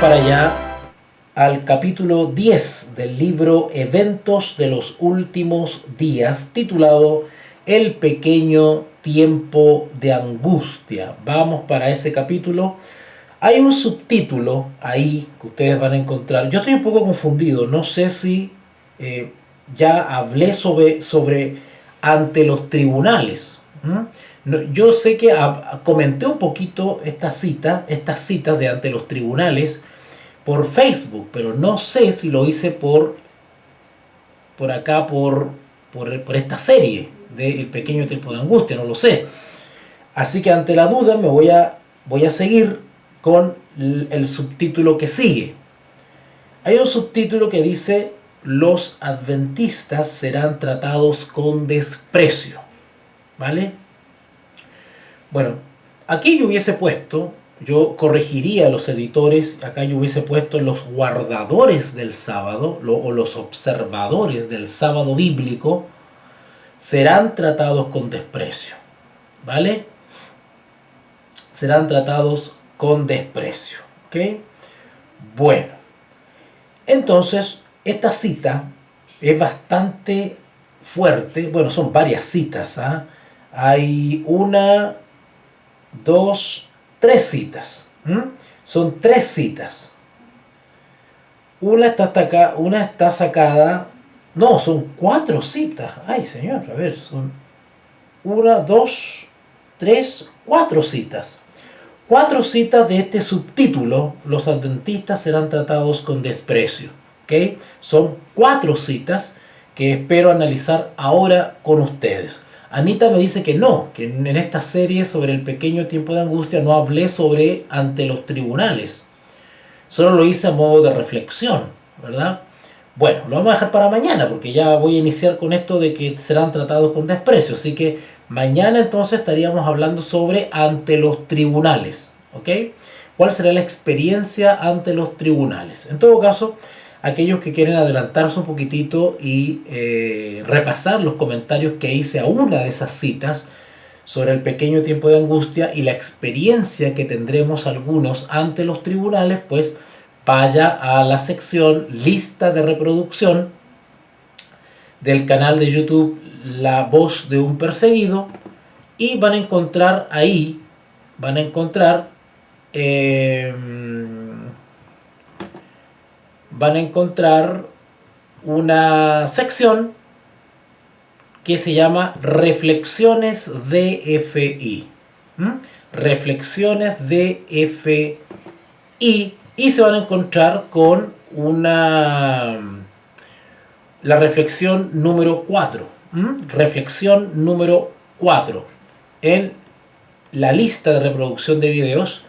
para allá al capítulo 10 del libro Eventos de los Últimos Días, titulado El Pequeño Tiempo de Angustia. Vamos para ese capítulo. Hay un subtítulo ahí que ustedes van a encontrar. Yo estoy un poco confundido. No sé si ya hablé sobre ante los tribunales. No, yo sé que comenté un poquito estas citas de ante los tribunales por Facebook, pero no sé si lo hice por acá, por esta serie de El Pequeño Tiempo de Angustia, no lo sé. Así que ante la duda voy a seguir con el subtítulo que sigue. Hay un subtítulo que dice: los adventistas serán tratados con desprecio. ¿Vale? Bueno, aquí yo corregiría a los editores, acá yo hubiese puesto los guardadores del sábado, o los observadores del sábado bíblico, serán tratados con desprecio. ¿Vale? Serán tratados con desprecio. ¿Ok? Bueno, entonces esta cita es bastante fuerte. Bueno, son varias citas. Hay una, dos, tres citas. Son tres citas. Una está sacada. No, son cuatro citas. Ay, señor, a ver, son una, dos, tres, cuatro citas. Cuatro citas de este subtítulo: los adventistas serán tratados con desprecio. ¿Okay? Son cuatro citas que espero analizar ahora con ustedes. Anita me dice que no, que en esta serie sobre el pequeño tiempo de angustia no hablé sobre ante los tribunales. Solo lo hice a modo de reflexión, ¿verdad? Bueno, lo vamos a dejar para mañana, porque ya voy a iniciar con esto de que serán tratados con desprecio. Así que mañana entonces estaríamos hablando sobre ante los tribunales. ¿Ok? ¿Cuál será la experiencia ante los tribunales? En todo caso, aquellos que quieren adelantarse un poquitito y repasar los comentarios que hice a una de esas citas sobre el pequeño tiempo de angustia y la experiencia que tendremos algunos ante los tribunales, pues vaya a la sección lista de reproducción del canal de YouTube La Voz de un Perseguido, y van a encontrar ahí, una sección que se llama Reflexiones DFI. Reflexiones DFI. Y se van a encontrar con la reflexión número 4. Reflexión número 4 en la lista de reproducción de videos.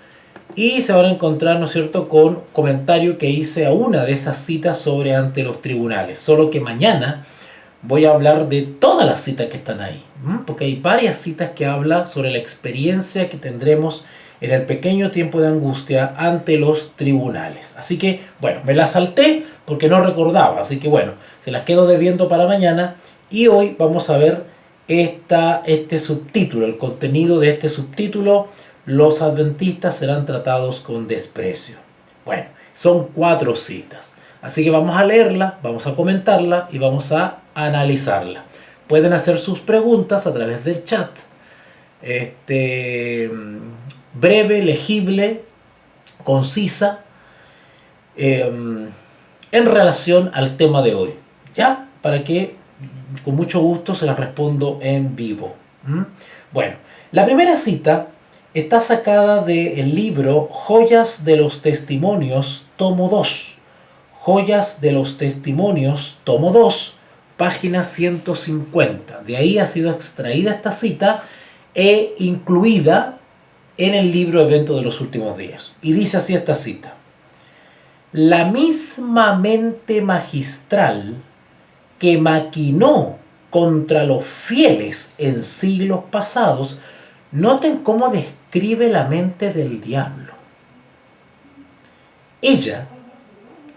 Y se van a encontrar, ¿no es cierto?, con comentario que hice a una de esas citas sobre ante los tribunales. Solo que mañana voy a hablar de todas las citas que están ahí, porque hay varias citas que hablan sobre la experiencia que tendremos en el pequeño tiempo de angustia ante los tribunales. Así que, bueno, me las salté porque no recordaba. Así que, bueno, se las quedo debiendo para mañana. Y hoy vamos a ver este subtítulo, el contenido de este subtítulo: los adventistas serán tratados con desprecio. Bueno, son 4 citas. Así que vamos a leerla, vamos a comentarla y vamos a analizarla. Pueden hacer sus preguntas a través del chat. Breve, legible, concisa, en relación al tema de hoy. ¿Ya? Para que con mucho gusto se las respondo en vivo. Bueno, la primera cita está sacada del libro Joyas de los Testimonios, tomo 2. Joyas de los Testimonios, tomo 2, página 150. De ahí ha sido extraída esta cita e incluida en el libro Eventos de los Últimos Días. Y dice así esta cita: la misma mente magistral que maquinó contra los fieles en siglos pasados, noten cómo describe la mente del diablo. Ella,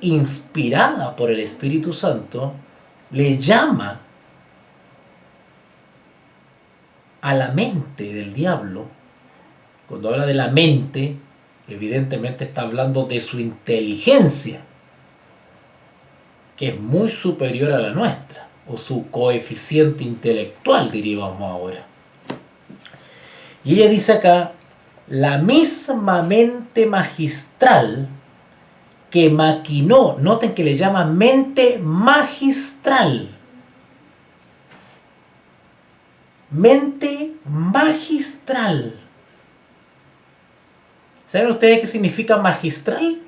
inspirada por el Espíritu Santo, le llama a la mente del diablo. Cuando habla de la mente, evidentemente está hablando de su inteligencia, que es muy superior a la nuestra, o su coeficiente intelectual, diríamos ahora. Y ella dice acá, la misma mente magistral que maquinó, noten que le llama mente magistral. Mente magistral. ¿Saben ustedes qué significa magistral?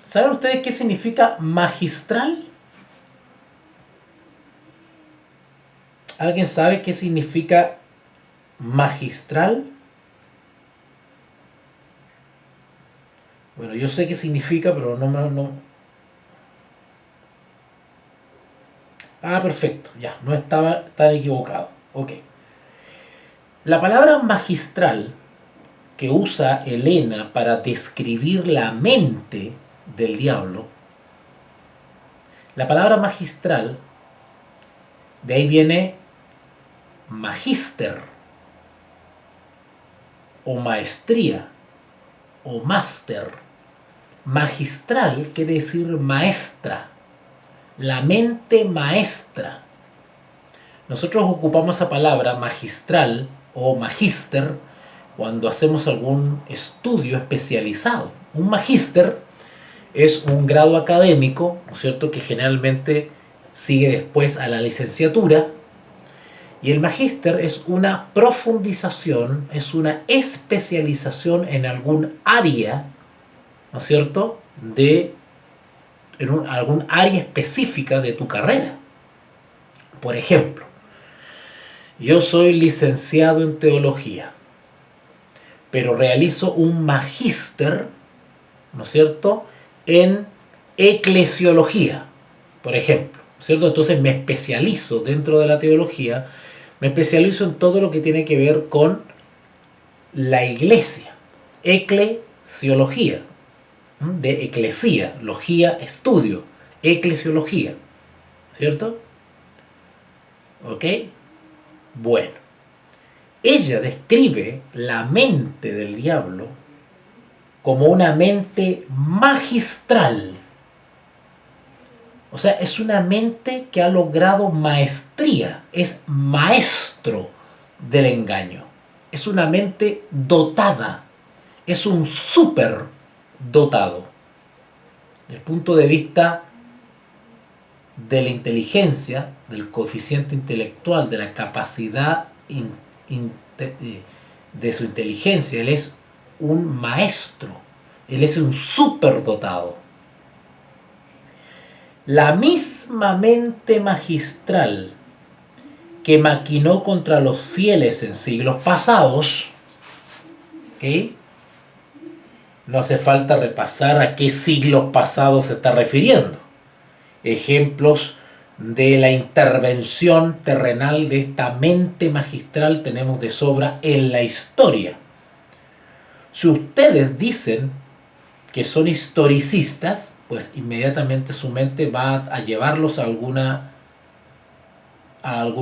¿Saben ustedes qué significa magistral? ¿Alguien sabe qué significa magistral? Bueno, yo sé qué significa, pero no. Ah, perfecto, ya, no estaba tan equivocado. Ok. La palabra magistral que usa Elena para describir la mente del diablo, la palabra magistral, de ahí viene magíster, o maestría, o máster. Magistral quiere decir maestra, la mente maestra. Nosotros ocupamos esa palabra magistral o magíster cuando hacemos algún estudio especializado. Un magíster es un grado académico, ¿no es cierto?, que generalmente sigue después a la licenciatura. Y el magíster es una profundización, es una especialización en algún área, ¿no es cierto?, algún área específica de tu carrera. Por ejemplo, yo soy licenciado en teología, pero realizo un magíster, ¿no es cierto?, en eclesiología, por ejemplo, ¿no es cierto? Entonces me especializo dentro de la teología, me especializo en todo lo que tiene que ver con la iglesia, eclesiología, de eclesía, logía, estudio, eclesiología, ¿cierto? ¿Ok? Bueno, ella describe la mente del diablo como una mente magistral. O sea, es una mente que ha logrado maestría, es maestro del engaño. Es una mente dotada, es un súper dotado. Desde el punto de vista de la inteligencia, del coeficiente intelectual, de la capacidad de su inteligencia, él es un maestro, él es un superdotado. La misma mente magistral que maquinó contra los fieles en siglos pasados, ¿okay? No hace falta repasar a qué siglos pasados se está refiriendo. Ejemplos de la intervención terrenal de esta mente magistral tenemos de sobra en la historia. Si ustedes dicen que son historicistas, pues inmediatamente su mente va a llevarlos a algún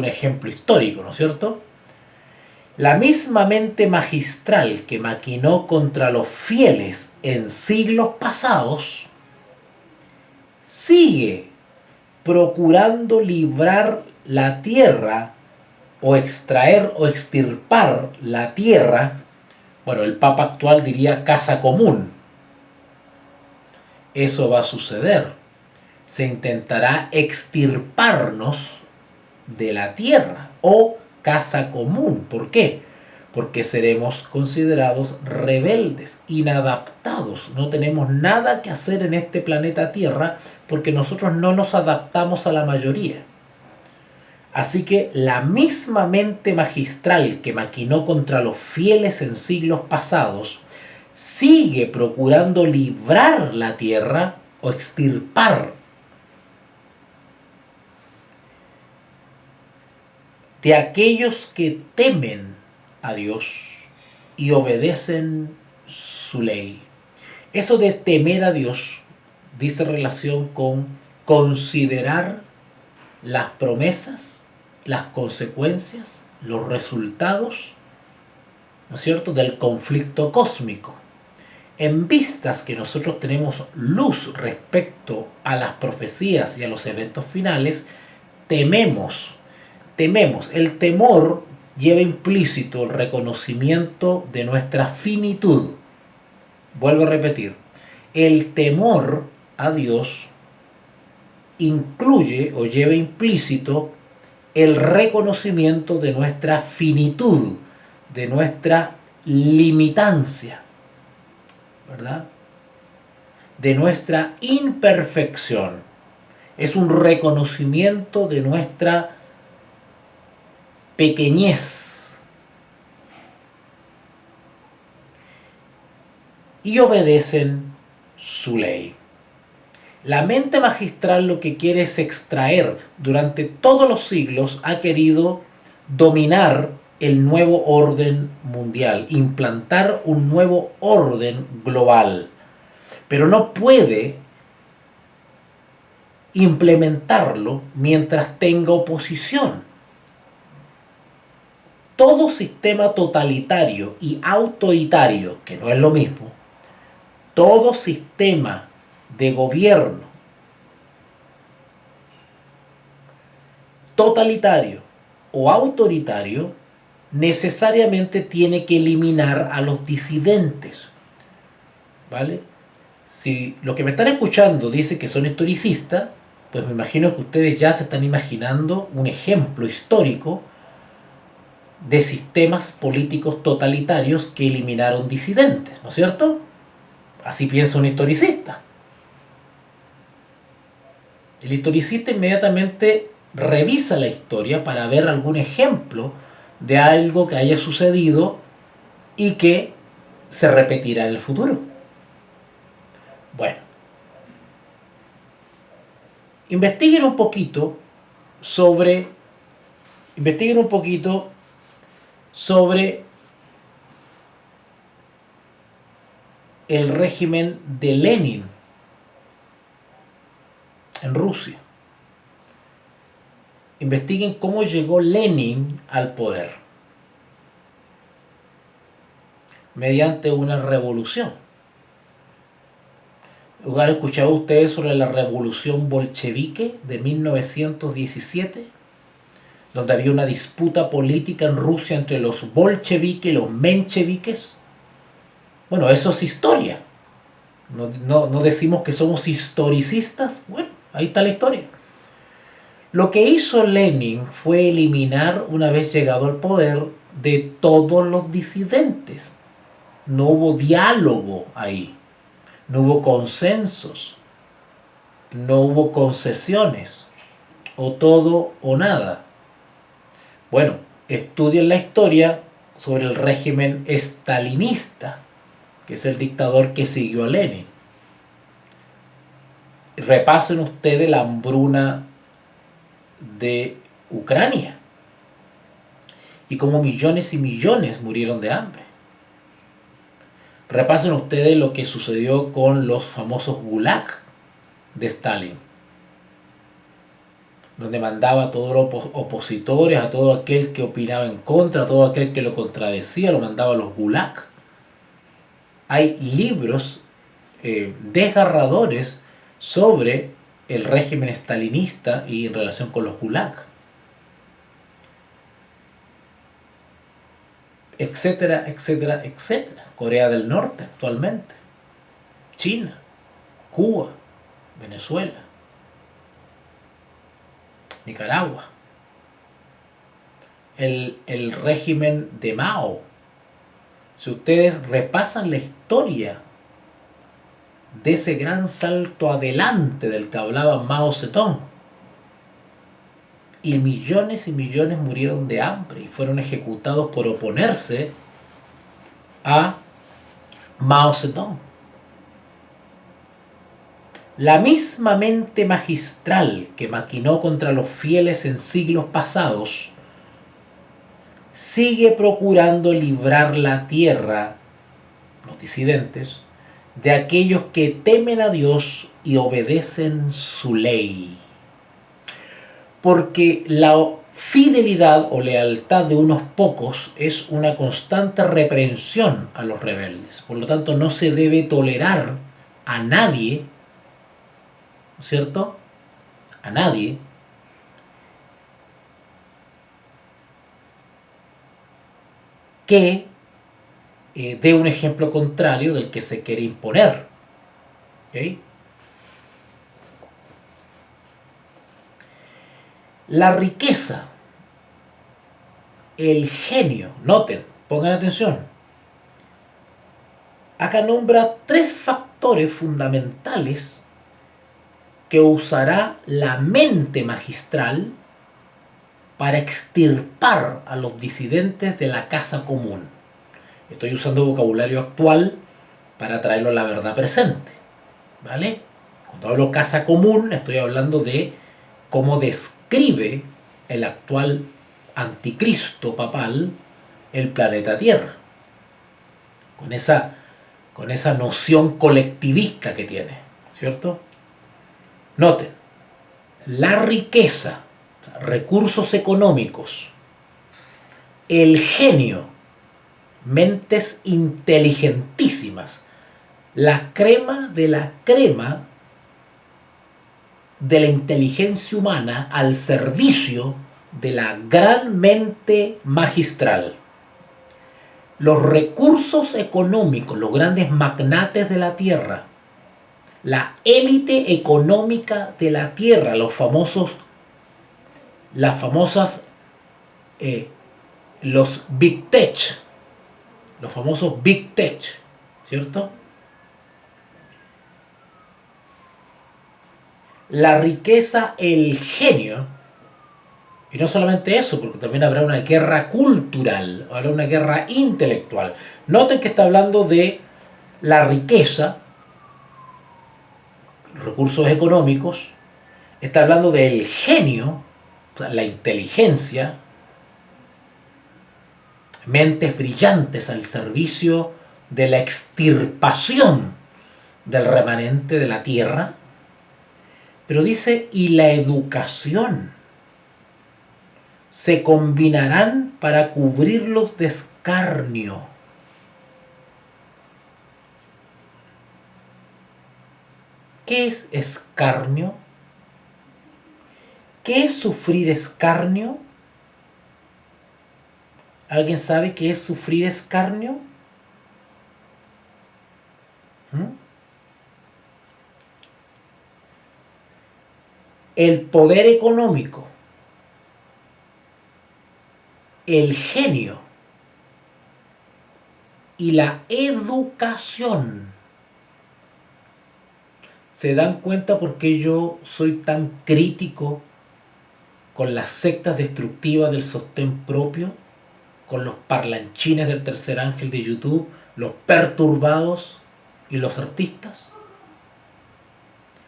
ejemplo histórico, ¿no es cierto? La misma mente magistral que maquinó contra los fieles en siglos pasados sigue procurando librar la tierra o extraer o extirpar la tierra. Bueno, el Papa actual diría casa común. Eso va a suceder. Se intentará extirparnos de la tierra o casa común. ¿Por qué? Porque seremos considerados rebeldes, inadaptados. No tenemos nada que hacer en este planeta Tierra porque nosotros no nos adaptamos a la mayoría. Así que la misma mente magistral que maquinó contra los fieles en siglos pasados sigue procurando librar la tierra o extirpar de aquellos que temen a Dios y obedecen su ley. Eso de temer a Dios dice relación con considerar las promesas, las consecuencias, los resultados ¿no es cierto?, del conflicto cósmico. En vistas que nosotros tenemos luz respecto a las profecías y a los eventos finales, tememos, tememos. El temor lleva implícito el reconocimiento de nuestra finitud. Vuelvo a repetir, el temor a Dios incluye o lleva implícito el reconocimiento de nuestra finitud, de nuestra limitancia, ¿verdad? De nuestra imperfección. Es un reconocimiento de nuestra pequeñez. Y obedecen su ley. La mente magistral lo que quiere es extraer, durante todos los siglos ha querido dominar el nuevo orden mundial, implantar un nuevo orden global, pero no puede implementarlo mientras tenga oposición. Todo sistema totalitario y autoritario, que no es lo mismo, todo sistema de gobierno totalitario o autoritario necesariamente tiene que eliminar a los disidentes, ¿vale? Si los que me están escuchando dicen que son historicistas, pues me imagino que ustedes ya se están imaginando un ejemplo histórico de sistemas políticos totalitarios que eliminaron disidentes, ¿no es cierto? Así piensa un historicista. El historicista inmediatamente revisa la historia para ver algún ejemplo de algo que haya sucedido y que se repetirá en el futuro. Bueno, investiguen un poquito sobre el régimen de Lenin en Rusia. Investiguen cómo llegó Lenin al poder. Mediante una revolución. ¿Han escuchado ustedes sobre la revolución bolchevique de 1917? Donde había una disputa política en Rusia entre los bolcheviques y los mencheviques. Bueno, eso es historia. No decimos que somos historicistas. Bueno, ahí está la historia. Lo que hizo Lenin fue eliminar, una vez llegado al poder, de todos los disidentes. No hubo diálogo ahí. No hubo consensos. No hubo concesiones. O todo o nada. Bueno, estudien la historia sobre el régimen estalinista, que es el dictador que siguió a Lenin. Repasen ustedes la hambruna de Ucrania y cómo millones y millones murieron de hambre. Repasen ustedes lo que sucedió con los famosos gulag de Stalin, donde mandaba a todos los opositores, a todo aquel que opinaba en contra, a todo aquel que lo contradecía, lo mandaba a los gulag. Hay libros desgarradores sobre el régimen estalinista y en relación con los gulag, etcétera, etcétera, etcétera. Corea del Norte actualmente, China, Cuba, Venezuela, Nicaragua, el régimen de Mao. Si ustedes repasan la historia de ese gran salto adelante del que hablaba Mao Zedong, y millones murieron de hambre y fueron ejecutados por oponerse a Mao Zedong. La misma mente magistral que maquinó contra los fieles en siglos pasados sigue procurando librar la tierra, los disidentes, de aquellos que temen a Dios y obedecen su ley. Porque fidelidad o lealtad de unos pocos es una constante reprensión a los rebeldes. Por lo tanto, no se debe tolerar a nadie, ¿no es cierto? A nadie que dé un ejemplo contrario del que se quiere imponer. ¿Okay? La riqueza, el genio, noten, pongan atención. Acá nombra 3 factores fundamentales que usará la mente magistral para extirpar a los disidentes de la casa común. Estoy usando vocabulario actual para traerlo a la verdad presente, ¿vale? Cuando hablo casa común, estoy hablando de cómo describe el actual anticristo papal el planeta Tierra, con esa noción colectivista que tiene, ¿cierto? Noten, la riqueza, recursos económicos, el genio, mentes inteligentísimas, la crema de la inteligencia humana al servicio de la gran mente magistral. Los recursos económicos, los grandes magnates de la tierra, la élite económica de la tierra, las famosas, los Big Tech, los famosos Big Tech, ¿cierto? La riqueza, el genio, y no solamente eso, porque también habrá una guerra cultural, habrá una guerra intelectual. Noten que está hablando de la riqueza, recursos económicos, está hablando del genio, o sea, la inteligencia, mentes brillantes al servicio de la extirpación del remanente de la tierra, pero dice, y la educación se combinarán para cubrirlos de escarnio. ¿Qué es escarnio? ¿Qué es sufrir escarnio? ¿Alguien sabe qué es sufrir escarnio? El poder económico, el genio y la educación. ¿Se dan cuenta por qué yo soy tan crítico con las sectas destructivas del sostén propio? Con los parlanchines del tercer ángel de YouTube, los perturbados y los artistas.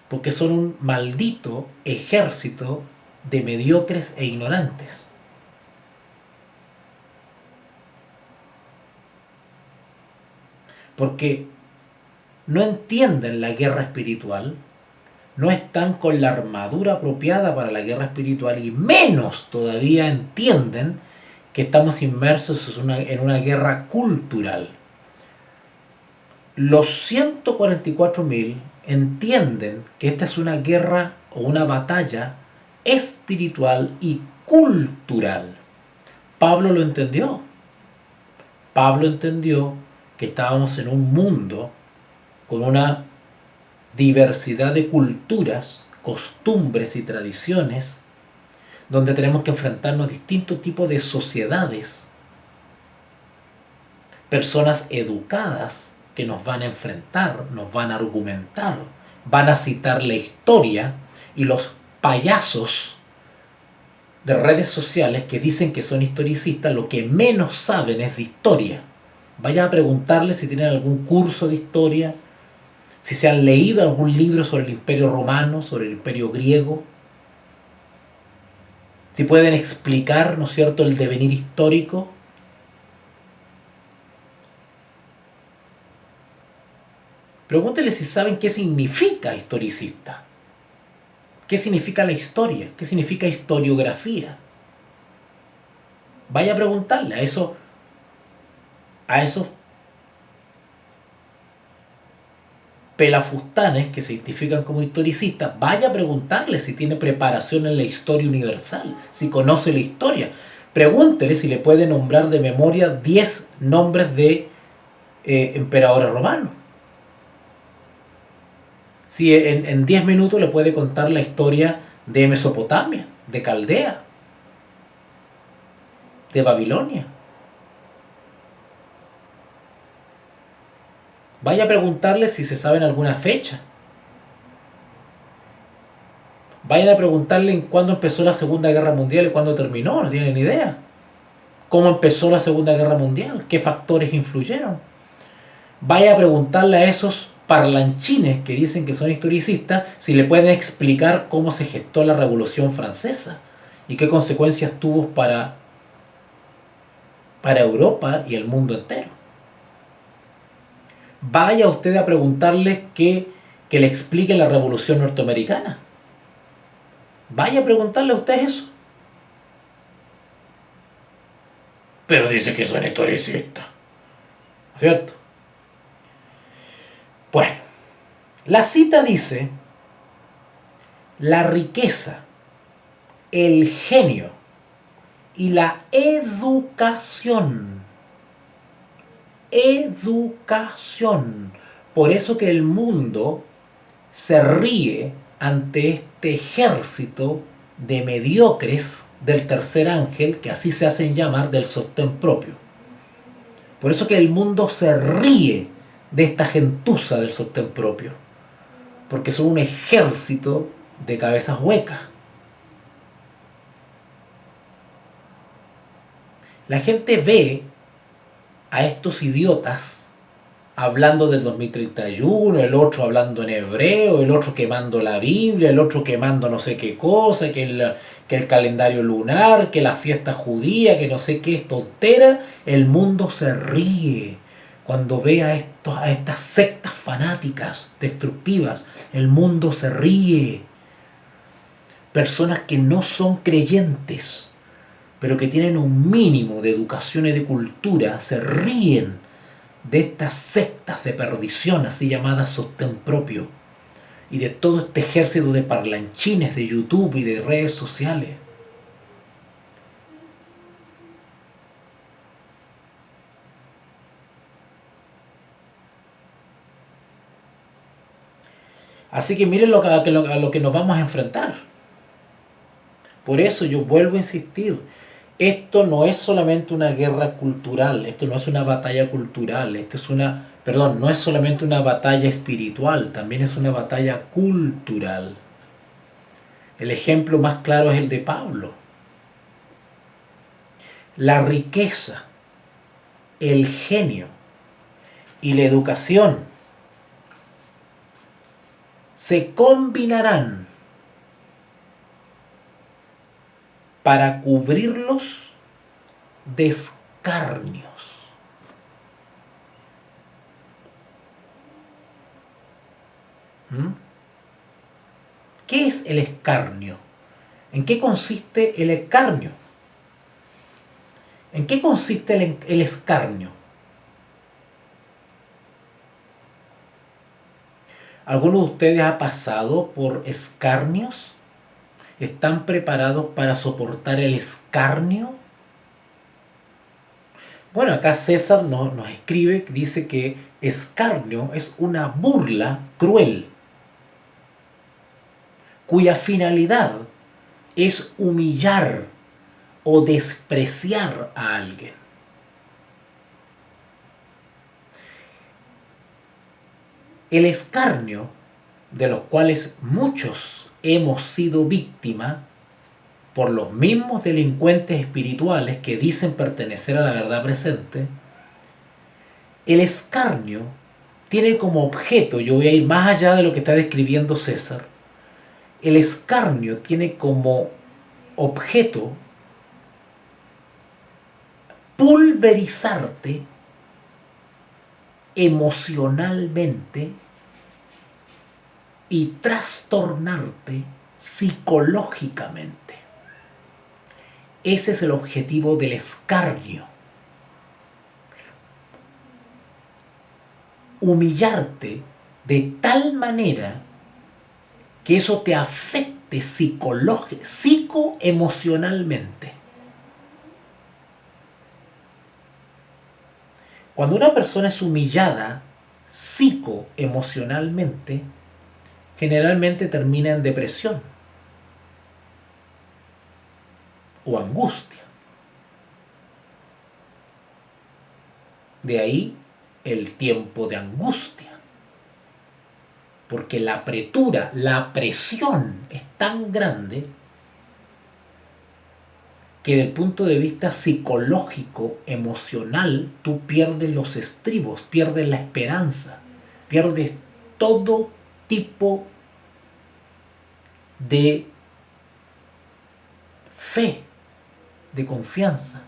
Porque son un maldito ejército de mediocres e ignorantes. Porque no entienden la guerra espiritual, no están con la armadura apropiada para la guerra espiritual y menos todavía entienden que estamos inmersos en una guerra cultural. Los 144.000 entienden que esta es una guerra o una batalla espiritual y cultural. Pablo lo entendió. Pablo entendió que estábamos en un mundo con una diversidad de culturas, costumbres y tradiciones, donde tenemos que enfrentarnos a distintos tipos de sociedades, personas educadas que nos van a enfrentar, nos van a argumentar, van a citar la historia, y los payasos de redes sociales que dicen que son historicistas lo que menos saben es de historia. Vayan a preguntarles si tienen algún curso de historia, si se han leído algún libro sobre el Imperio Romano, sobre el Imperio Griego, si pueden explicar, ¿no es cierto?, el devenir histórico. Pregúntenle si saben qué significa historicista, qué significa la historia, qué significa historiografía. Vaya a preguntarle a esos pelafustanes que se identifican como historicistas, vaya a preguntarle si tiene preparación en la historia universal, si conoce la historia. Pregúntele si le puede nombrar de memoria 10 nombres de emperadores romanos. Si en 10 minutos le puede contar la historia de Mesopotamia, de Caldea, de Babilonia. Vaya a preguntarle si se sabe en alguna fecha. Vayan a preguntarle en cuándo empezó la Segunda Guerra Mundial y cuándo terminó, no tienen ni idea. ¿Cómo empezó la Segunda Guerra Mundial? ¿Qué factores influyeron? Vaya a preguntarle a esos parlanchines que dicen que son historicistas si le pueden explicar cómo se gestó la Revolución Francesa y qué consecuencias tuvo para Europa y el mundo entero. Vaya usted a preguntarle que le explique la Revolución Norteamericana. Vaya a preguntarle a usted eso. Pero dice que son historicistas, ¿cierto? Bueno, la cita dice: la riqueza, el genio y la educación. Educación. Por eso que el mundo se ríe ante este ejército de mediocres del tercer ángel, que así se hacen llamar, del sostén propio. Por eso que el mundo se ríe de esta gentuza del sostén propio, porque son un ejército de cabezas huecas. La gente ve a estos idiotas hablando del 2031, el otro hablando en hebreo, el otro quemando la Biblia, el otro quemando no sé qué cosa, que el calendario lunar, que la fiesta judía, que no sé qué es tontera. El mundo se ríe cuando ve a estas sectas fanáticas, destructivas. El mundo se ríe. Personas que no son creyentes, pero que tienen un mínimo de educación y de cultura, se ríen de estas sectas de perdición, así llamadas sostén propio, y de todo este ejército de parlanchines de YouTube y de redes sociales. Así que miren a lo que nos vamos a enfrentar. Por eso yo vuelvo a insistir, esto no es solamente una guerra cultural, esto no es una batalla cultural, no es solamente una batalla espiritual, también es una batalla cultural. El ejemplo más claro es el de Pablo. La riqueza, el genio y la educación se combinarán para cubrirlos de escarnios. ¿Qué es el escarnio? ¿En qué consiste el escarnio? ¿En qué consiste el escarnio? ¿Alguno de ustedes ha pasado por escarnios? ¿Están preparados para soportar el escarnio? Bueno, acá César nos escribe, dice que escarnio es una burla cruel, cuya finalidad es humillar o despreciar a alguien. El escarnio, de los cuales muchos hemos sido víctimas por los mismos delincuentes espirituales que dicen pertenecer a la verdad presente, el escarnio tiene como objeto, yo voy a ir más allá de lo que está describiendo César, el escarnio tiene como objeto pulverizarte emocionalmente y trastornarte psicológicamente. Ese es el objetivo del escarnio. Humillarte de tal manera que eso te afecte psicoemocionalmente. Cuando una persona es humillada psicoemocionalmente, generalmente termina en depresión o angustia. De ahí el tiempo de angustia. Porque la apretura, la presión es tan grande que desde el punto de vista psicológico, emocional, tú pierdes los estribos, pierdes la esperanza, pierdes todo tipo de fe, de confianza.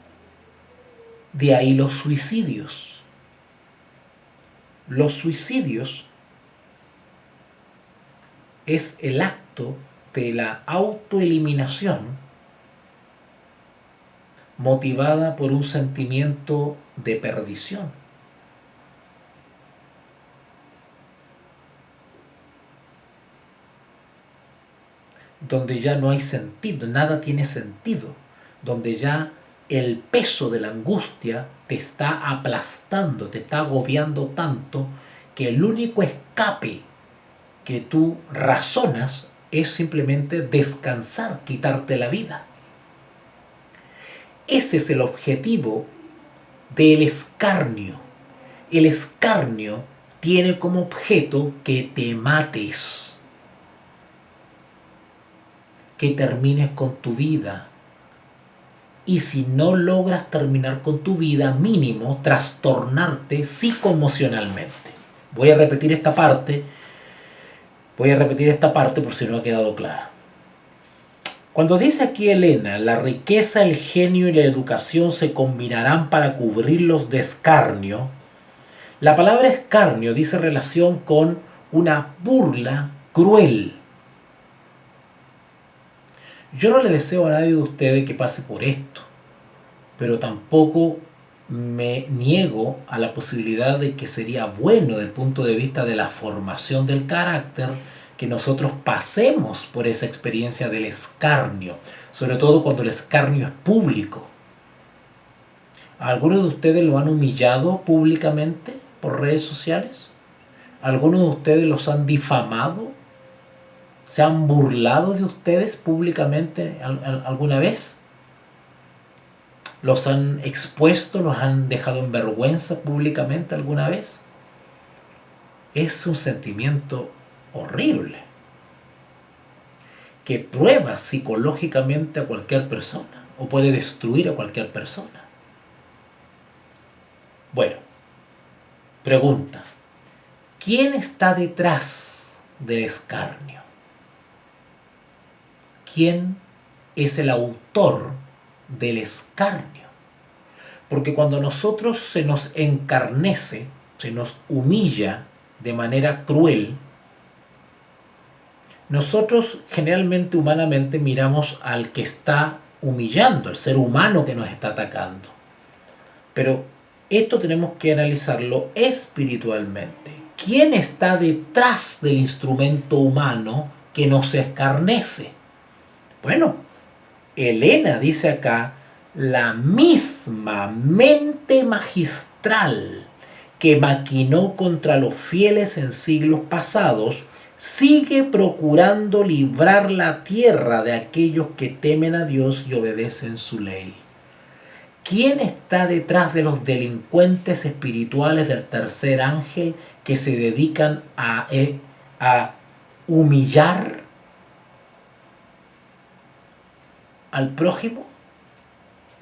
De ahí los suicidios. Los suicidios es el acto de la autoeliminación motivada por un sentimiento de perdición. Donde ya no hay sentido, nada tiene sentido, donde ya el peso de la angustia te está aplastando, te está agobiando tanto que el único escape que tú razonas es simplemente descansar, quitarte la vida. Ese es el objetivo del escarnio. El escarnio tiene como objeto que te mates, que termines con tu vida. Y si no logras terminar con tu vida, mínimo trastornarte psicoemocionalmente. Voy a repetir esta parte por si no ha quedado clara. Cuando dice aquí Elena, la riqueza, el genio y la educación se combinarán para cubrirlos de escarnio, la palabra escarnio dice relación con una burla cruel. Yo no le deseo a nadie de ustedes que pase por esto, pero tampoco me niego a la posibilidad de que sería bueno desde el punto de vista de la formación del carácter que nosotros pasemos por esa experiencia del escarnio, sobre todo cuando el escarnio es público. ¿Algunos de ustedes lo han humillado públicamente por redes sociales? ¿Algunos de ustedes los han difamado? ¿Se han burlado de ustedes públicamente alguna vez? ¿Los han expuesto, los han dejado en vergüenza públicamente alguna vez? Es un sentimiento horrible que prueba psicológicamente a cualquier persona o puede destruir a cualquier persona. Bueno, pregunta: ¿quién está detrás del escarnio? ¿Quién es el autor del escarnio? Porque cuando nosotros se nos encarnece, se nos humilla de manera cruel, nosotros generalmente humanamente miramos al que está humillando, al ser humano que nos está atacando. Pero esto tenemos que analizarlo espiritualmente. ¿Quién está detrás del instrumento humano que nos escarnece? Bueno, Elena dice acá, la misma mente magistral que maquinó contra los fieles en siglos pasados, sigue procurando librar la tierra de aquellos que temen a Dios y obedecen su ley. ¿Quién está detrás de los delincuentes espirituales del tercer ángel que se dedican a humillar al prójimo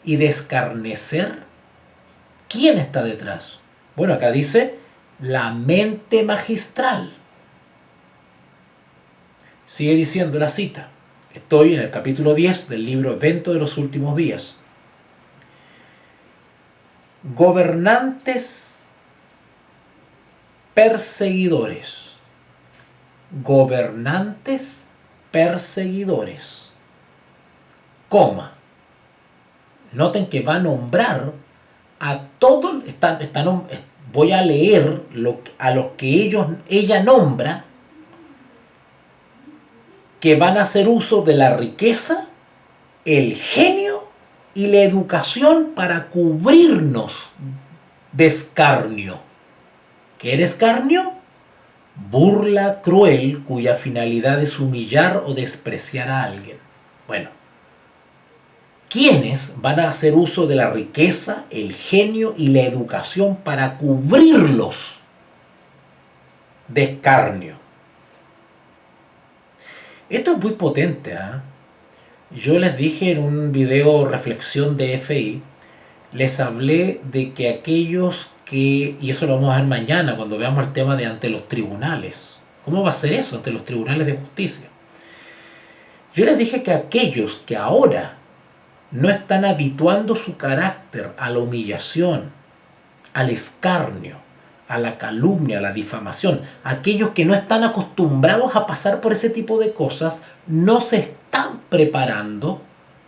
y de escarnecer? ¿Quién está detrás? Bueno, acá dice la mente magistral. Sigue diciendo la cita. Estoy en el capítulo 10 del libro Evento de los Últimos Días. Gobernantes perseguidores. Gobernantes perseguidores. Coma. Noten que va a nombrar a todos, voy a leer a los que ella nombra, que van a hacer uso de la riqueza, el genio y la educación para cubrirnos de escarnio. ¿Qué era escarnio? Burla cruel cuya finalidad es humillar o despreciar a alguien. Bueno, ¿quiénes van a hacer uso de la riqueza, el genio y la educación para cubrirlos de escarnio? Esto es muy potente, ¿eh? Yo les dije en un video reflexión de FI, les hablé de que aquellos que, y eso lo vamos a ver mañana cuando veamos el tema de ante los tribunales, ¿cómo va a ser eso ante los tribunales de justicia? Yo les dije que aquellos que ahora no están habituando su carácter a la humillación, al escarnio, a la calumnia, a la difamación, aquellos que no están acostumbrados a pasar por ese tipo de cosas, no se están preparando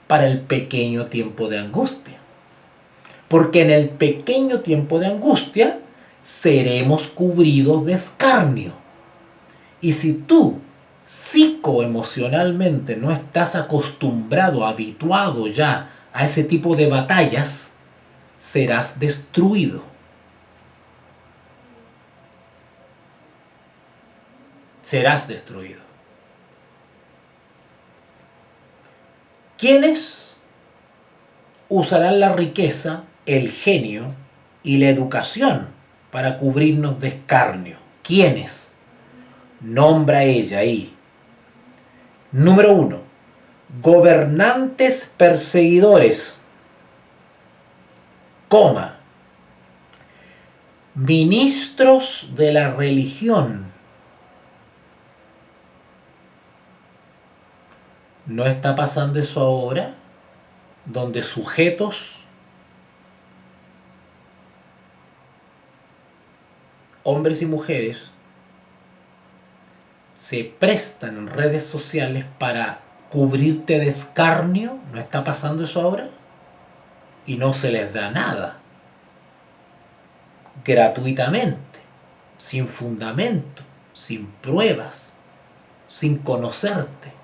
para el pequeño tiempo de angustia. Porque en el pequeño tiempo de angustia seremos cubridos de escarnio. Y si tú psicoemocionalmente no estás acostumbrado, habituado ya a ese tipo de batallas, serás destruido. Serás destruido. ¿Quiénes usarán la riqueza, el genio y la educación para cubrirnos de escarnio? ¿Quiénes? Nombra ella ahí. Número 1. Gobernantes perseguidores, coma, ministros de la religión. ¿No está pasando eso ahora? Donde sujetos, hombres y mujeres, se prestan en redes sociales para cubrirte de escarnio. ¿No está pasando eso ahora? Y no se les da nada. Gratuitamente, sin fundamento, sin pruebas, sin conocerte.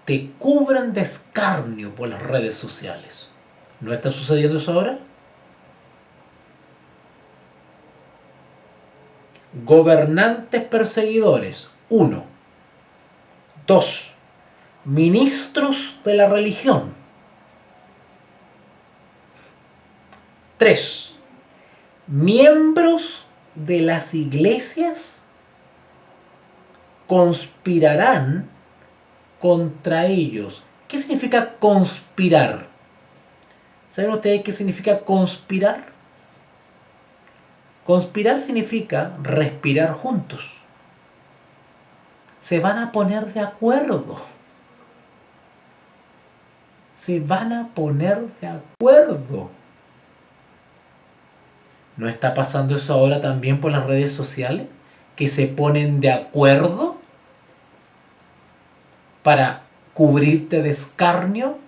Te cubren de escarnio por las redes sociales. ¿No está sucediendo eso ahora? Gobernantes perseguidores, 1. 2. Ministros de la religión. 3. Miembros de las iglesias conspirarán contra ellos. ¿Qué significa conspirar? ¿Saben ustedes qué significa conspirar? Conspirar significa respirar juntos. Se van a poner de acuerdo. Se van a poner de acuerdo. ¿No está pasando eso ahora también por las redes sociales? Que se ponen de acuerdo para cubrirte de escarnio.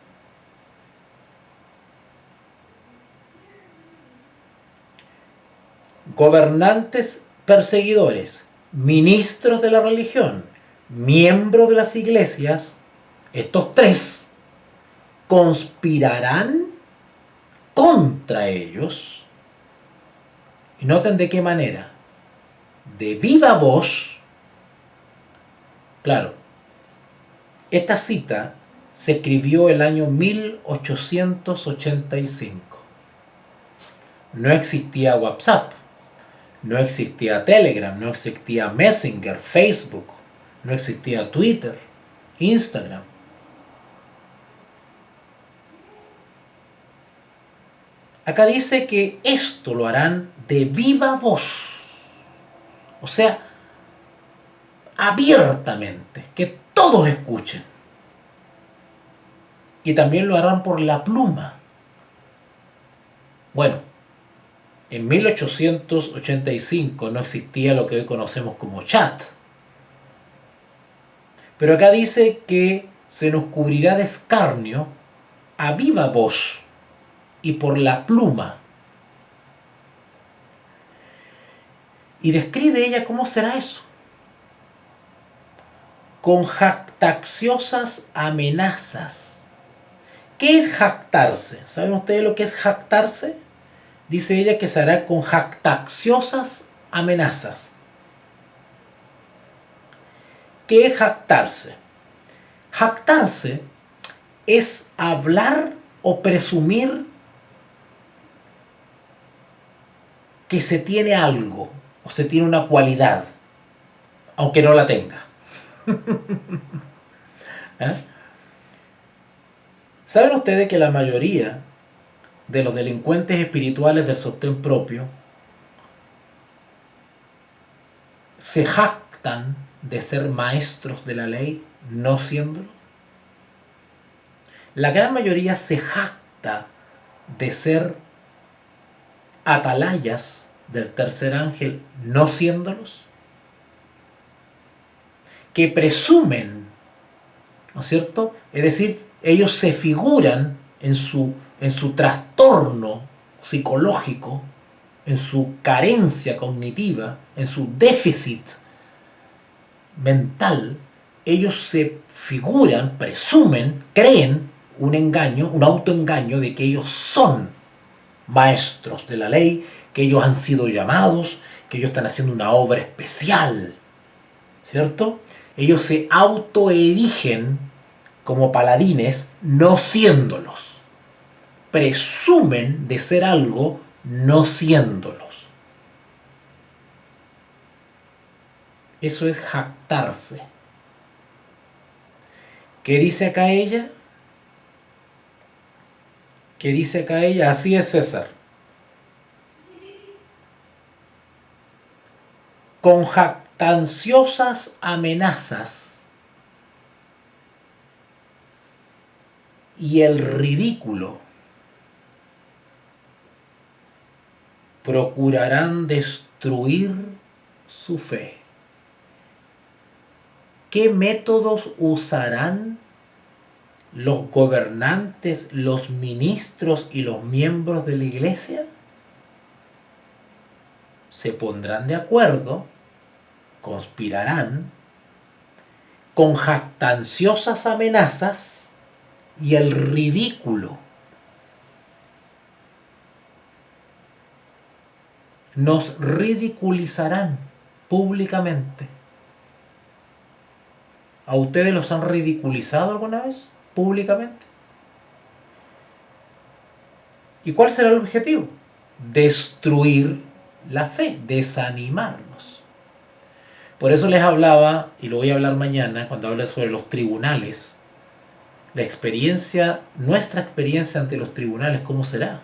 Gobernantes perseguidores, ministros de la religión, miembros de las iglesias, estos 3 conspirarán contra ellos. Y noten de qué manera. De viva voz. Claro, esta cita se escribió el año 1885. No existía WhatsApp. No existía Telegram, no existía Messenger, Facebook, no existía Twitter, Instagram. Acá dice que esto lo harán de viva voz. O sea, abiertamente, que todos escuchen. Y también lo harán por la pluma. Bueno, en 1885 no existía lo que hoy conocemos como chat. Pero acá dice que se nos cubrirá de escarnio a viva voz y por la pluma. Y describe ella cómo será eso. Con jactanciosas amenazas. ¿Qué es jactarse? ¿Saben ustedes lo que es jactarse? Dice ella que se hará con jactanciosas amenazas. ¿Qué es jactarse? Jactarse es hablar o presumir que se tiene algo o se tiene una cualidad, aunque no la tenga. ¿Eh? ¿Saben ustedes que la mayoría de los delincuentes espirituales del sostén propio se jactan de ser maestros de la ley, no siéndolo? La gran mayoría se jacta de ser atalayas del tercer ángel, no siéndolos, que presumen, ¿no es cierto? Es decir, ellos se figuran en su trastorno psicológico, en su carencia cognitiva, en su déficit mental, ellos se figuran, presumen, creen un engaño, un autoengaño de que ellos son maestros de la ley, que ellos han sido llamados, que ellos están haciendo una obra especial, ¿cierto? Ellos se autoerigen como paladines, no siéndolos. Presumen de ser algo, no siéndolos. Eso es jactarse. ¿Qué dice acá ella? ¿Qué dice acá ella? Así es, César. Con jactanciosas amenazas y el ridículo procurarán destruir su fe. ¿Qué métodos usarán los gobernantes, los ministros y los miembros de la iglesia? Se pondrán de acuerdo, conspirarán, con jactanciosas amenazas y el ridículo. Nos ridiculizarán públicamente. ¿A ustedes los han ridiculizado alguna vez públicamente? ¿Y cuál será el objetivo? Destruir la fe, desanimarnos. Por eso les hablaba, y lo voy a hablar mañana cuando hable sobre los tribunales, la experiencia, nuestra experiencia ante los tribunales, ¿cómo será?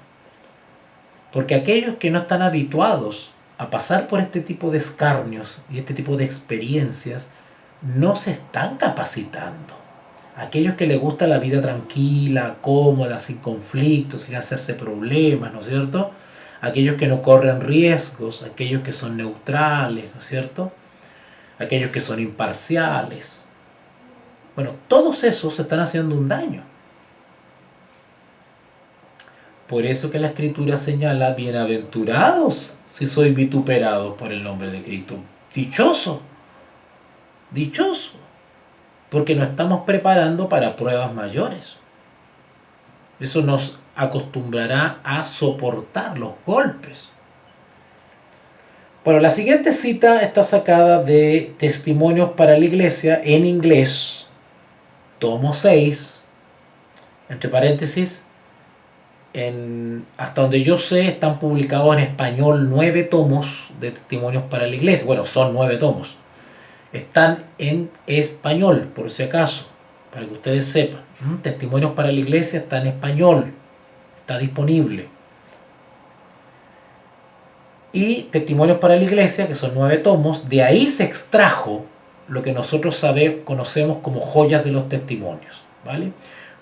Porque aquellos que no están habituados a pasar por este tipo de escarnios y este tipo de experiencias, no se están capacitando. Aquellos que les gusta la vida tranquila, cómoda, sin conflictos, sin hacerse problemas, ¿no es cierto? Aquellos que no corren riesgos, aquellos que son neutrales, ¿no es cierto? Aquellos que son imparciales. Bueno, todos esos se están haciendo un daño. Por eso que la Escritura señala, bienaventurados si sois vituperados por el nombre de Cristo. Dichoso. Dichoso, porque nos estamos preparando para pruebas mayores. Eso nos acostumbrará a soportar los golpes. Bueno, la siguiente cita está sacada de Testimonios para la Iglesia en inglés, tomo 6, entre paréntesis, hasta donde yo sé están publicados en español 9 tomos de Testimonios para la Iglesia. Bueno, son 9 tomos. Están en español, por si acaso, para que ustedes sepan. Testimonios para la Iglesia está en español, está disponible. Y Testimonios para la Iglesia, que son 9 tomos, de ahí se extrajo lo que nosotros conocemos como joyas de los testimonios, ¿vale?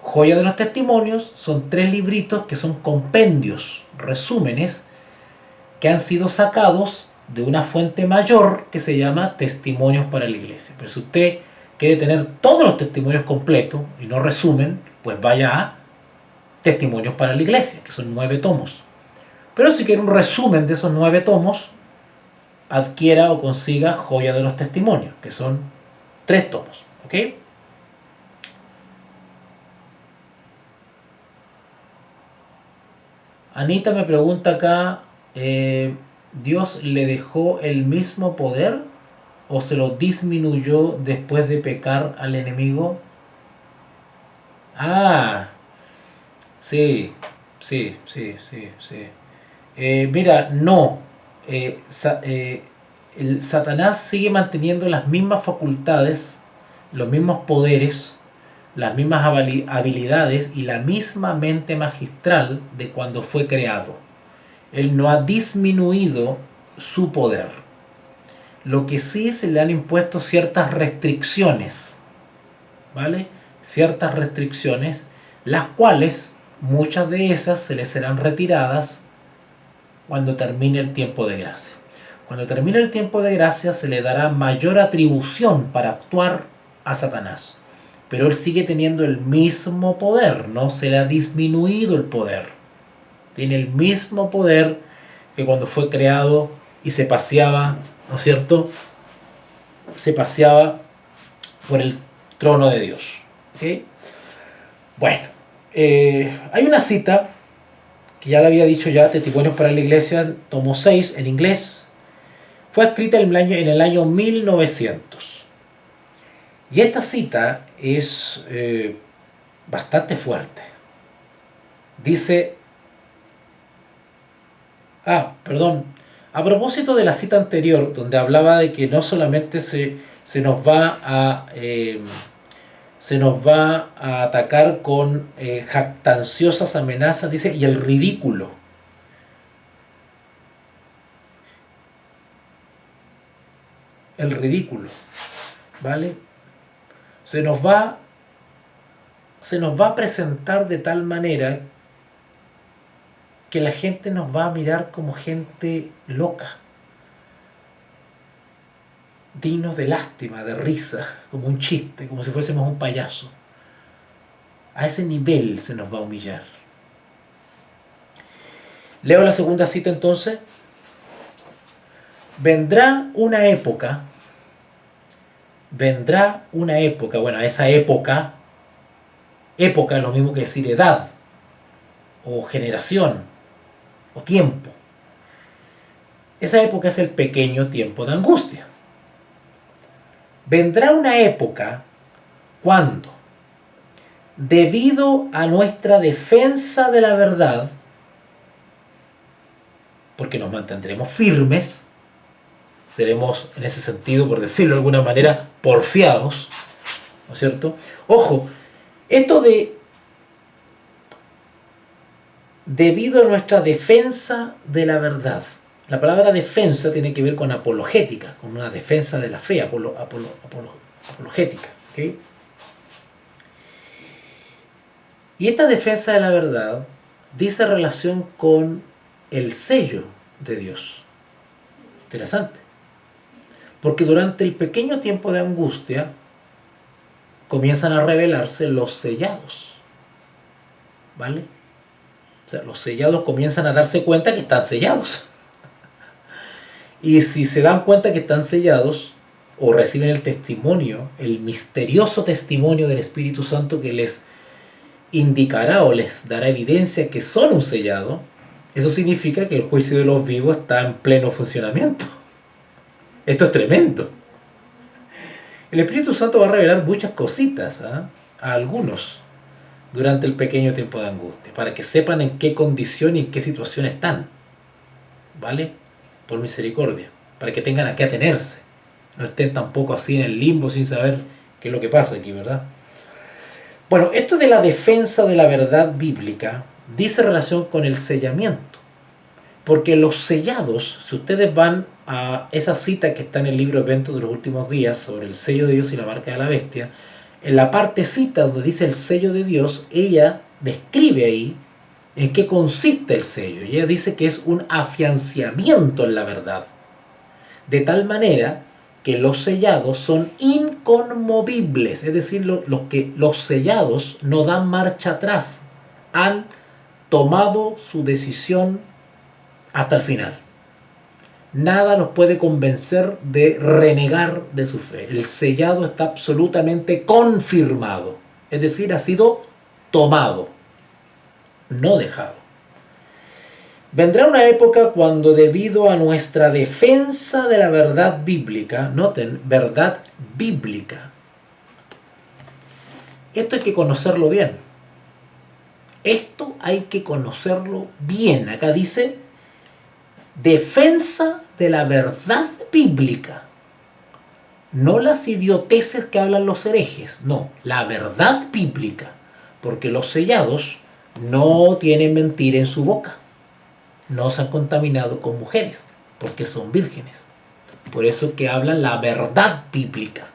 Joyas de los testimonios son 3 libritos que son compendios, resúmenes, que han sido sacados de una fuente mayor que se llama Testimonios para la Iglesia. Pero si usted quiere tener todos los testimonios completos y no resumen, pues vaya a Testimonios para la Iglesia, que son 9 tomos. Pero si quiere un resumen de esos 9 tomos, adquiera o consiga Joya de los Testimonios, que son 3 tomos. ¿Ok? Anita me pregunta acá, ¿Dios le dejó el mismo poder o se lo disminuyó después de pecar al enemigo? Ah, sí, sí. Mira, no. El Satanás sigue manteniendo las mismas facultades, los mismos poderes, las mismas habilidades y la misma mente magistral de cuando fue creado. Él no ha disminuido su poder. Lo que sí se le han impuesto ciertas restricciones, ¿vale? Ciertas restricciones, las cuales muchas de esas se le serán retiradas cuando termine el tiempo de gracia. Cuando termine el tiempo de gracia se le dará mayor atribución para actuar a Satanás. Pero él sigue teniendo el mismo poder, no se le ha disminuido el poder. Tiene el mismo poder que cuando fue creado y se paseaba, ¿no es cierto? Se paseaba por el trono de Dios. ¿Okay? Bueno, hay una cita que ya la había dicho ya, Testimonios para la Iglesia, tomo 6 en inglés. Fue escrita en el año 1900. Y esta cita es bastante fuerte. Dice, perdón, a propósito de la cita anterior, donde hablaba de que no solamente se nos va a atacar con jactanciosas amenazas, dice, y el ridículo. El ridículo, ¿vale? Se nos va a presentar de tal manera que la gente nos va a mirar como gente loca, dignos de lástima, de risa, como un chiste, como si fuésemos un payaso. A ese nivel se nos va a humillar. Leo la segunda cita entonces. Vendrá una época, bueno, esa época es lo mismo que decir edad, o generación, o tiempo. Esa época es el pequeño tiempo de angustia. Vendrá una época cuando, debido a nuestra defensa de la verdad, porque nos mantendremos firmes, seremos en ese sentido, por decirlo de alguna manera, porfiados, ¿no es cierto? Ojo, esto de debido a nuestra defensa de la verdad. La palabra defensa tiene que ver con apologética, con una defensa de la fe, apologética. ¿Okay? Y esta defensa de la verdad dice relación con el sello de Dios. Interesante. Porque durante el pequeño tiempo de angustia comienzan a revelarse los sellados. ¿Vale? O sea, los sellados comienzan a darse cuenta que están sellados. Y si se dan cuenta que están sellados, o reciben el testimonio, el misterioso testimonio del Espíritu Santo que les indicará o les dará evidencia que son un sellado, eso significa que el juicio de los vivos está en pleno funcionamiento. Esto es tremendo. El Espíritu Santo va a revelar muchas cositas a algunos durante el pequeño tiempo de angustia, para que sepan en qué condición y en qué situación están. ¿Vale? Por misericordia, para que tengan a qué atenerse. No estén tampoco así en el limbo sin saber qué es lo que pasa aquí, ¿verdad? Bueno, esto de la defensa de la verdad bíblica dice relación con el sellamiento. Porque los sellados, si ustedes van a esa cita que está en el libro Eventos de los Últimos Días sobre el sello de Dios y la marca de la bestia, en la partecita donde dice el sello de Dios, ella describe ahí en qué consiste el sello. Y ella dice que es un afianzamiento en la verdad. De tal manera que los sellados son inconmovibles. Es decir, los sellados no dan marcha atrás han tomado su decisión hasta el final. Nada los puede convencer de renegar de su fe. El sellado está absolutamente confirmado. Es decir, ha sido tomado, no dejado. Vendrá una época cuando, debido a nuestra defensa de la verdad bíblica, noten, verdad bíblica, esto hay que conocerlo bien. Esto hay que conocerlo bien. Acá dice defensa de la verdad bíblica. No las idioteces que hablan los herejes. No, la verdad bíblica. Porque los sellados no tienen mentira en su boca. No se han contaminado con mujeres, porque son vírgenes. Por eso que hablan la verdad bíblica.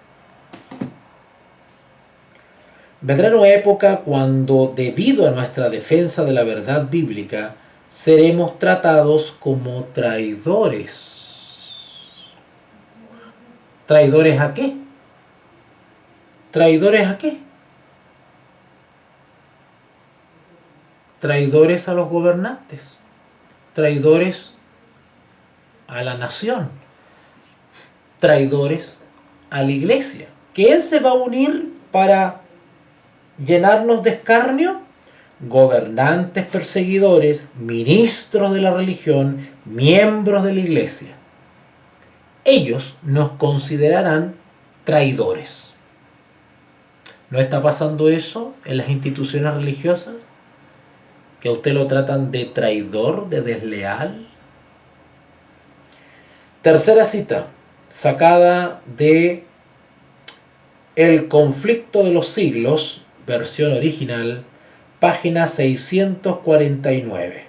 Vendrá una época cuando, debido a nuestra defensa de la verdad bíblica, seremos tratados como traidores. ¿Traidores a qué? ¿Traidores a qué? Traidores a los gobernantes. Traidores a la nación. Traidores a la iglesia. ¿Quién se va a unir para llenarnos de escarnio? Gobernantes perseguidores, ministros de la religión, miembros de la iglesia. Ellos nos considerarán traidores. ¿No está pasando eso en las instituciones religiosas? ¿Que a usted lo tratan de traidor, de desleal? Tercera cita, sacada de El conflicto de los siglos, versión original, página 649.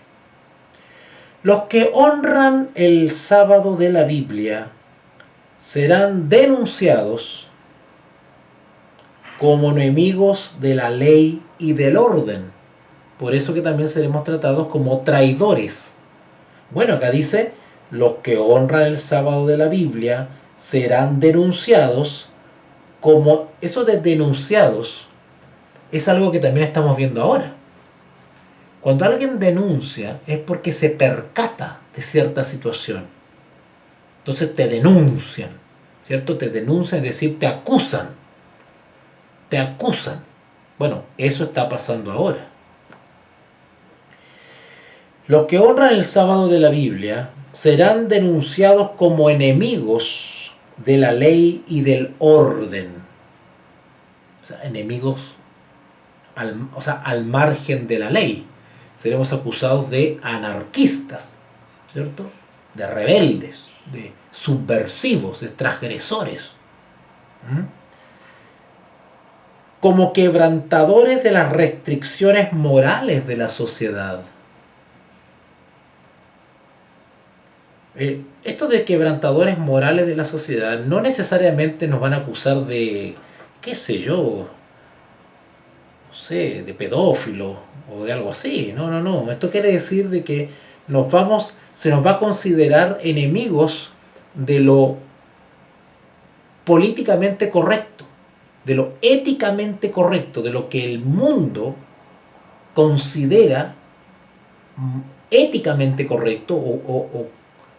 Los que honran el sábado de la Biblia serán denunciados como enemigos de la ley y del orden. Por eso que también seremos tratados como traidores. Bueno, acá dice, los que honran el sábado de la Biblia serán denunciados como... Eso de denunciados es algo que también estamos viendo ahora. Cuando alguien denuncia es porque se percata de cierta situación. Entonces te denuncian, ¿cierto? Te denuncian, es decir, te acusan. Te acusan. Bueno, eso está pasando ahora. Los que honran el sábado de la Biblia serán denunciados como enemigos de la ley y del orden. O sea, enemigos al margen de la ley. Seremos acusados de anarquistas, ¿cierto? De rebeldes, de subversivos, de transgresores. Como quebrantadores de las restricciones morales de la sociedad. Esto de quebrantadores morales de la sociedad no necesariamente nos van a acusar de, qué sé yo, no sé, de pedófilo o de algo así. No. Esto quiere decir de que se nos va a considerar enemigos de lo políticamente correcto, de lo éticamente correcto, de lo que el mundo considera éticamente correcto, o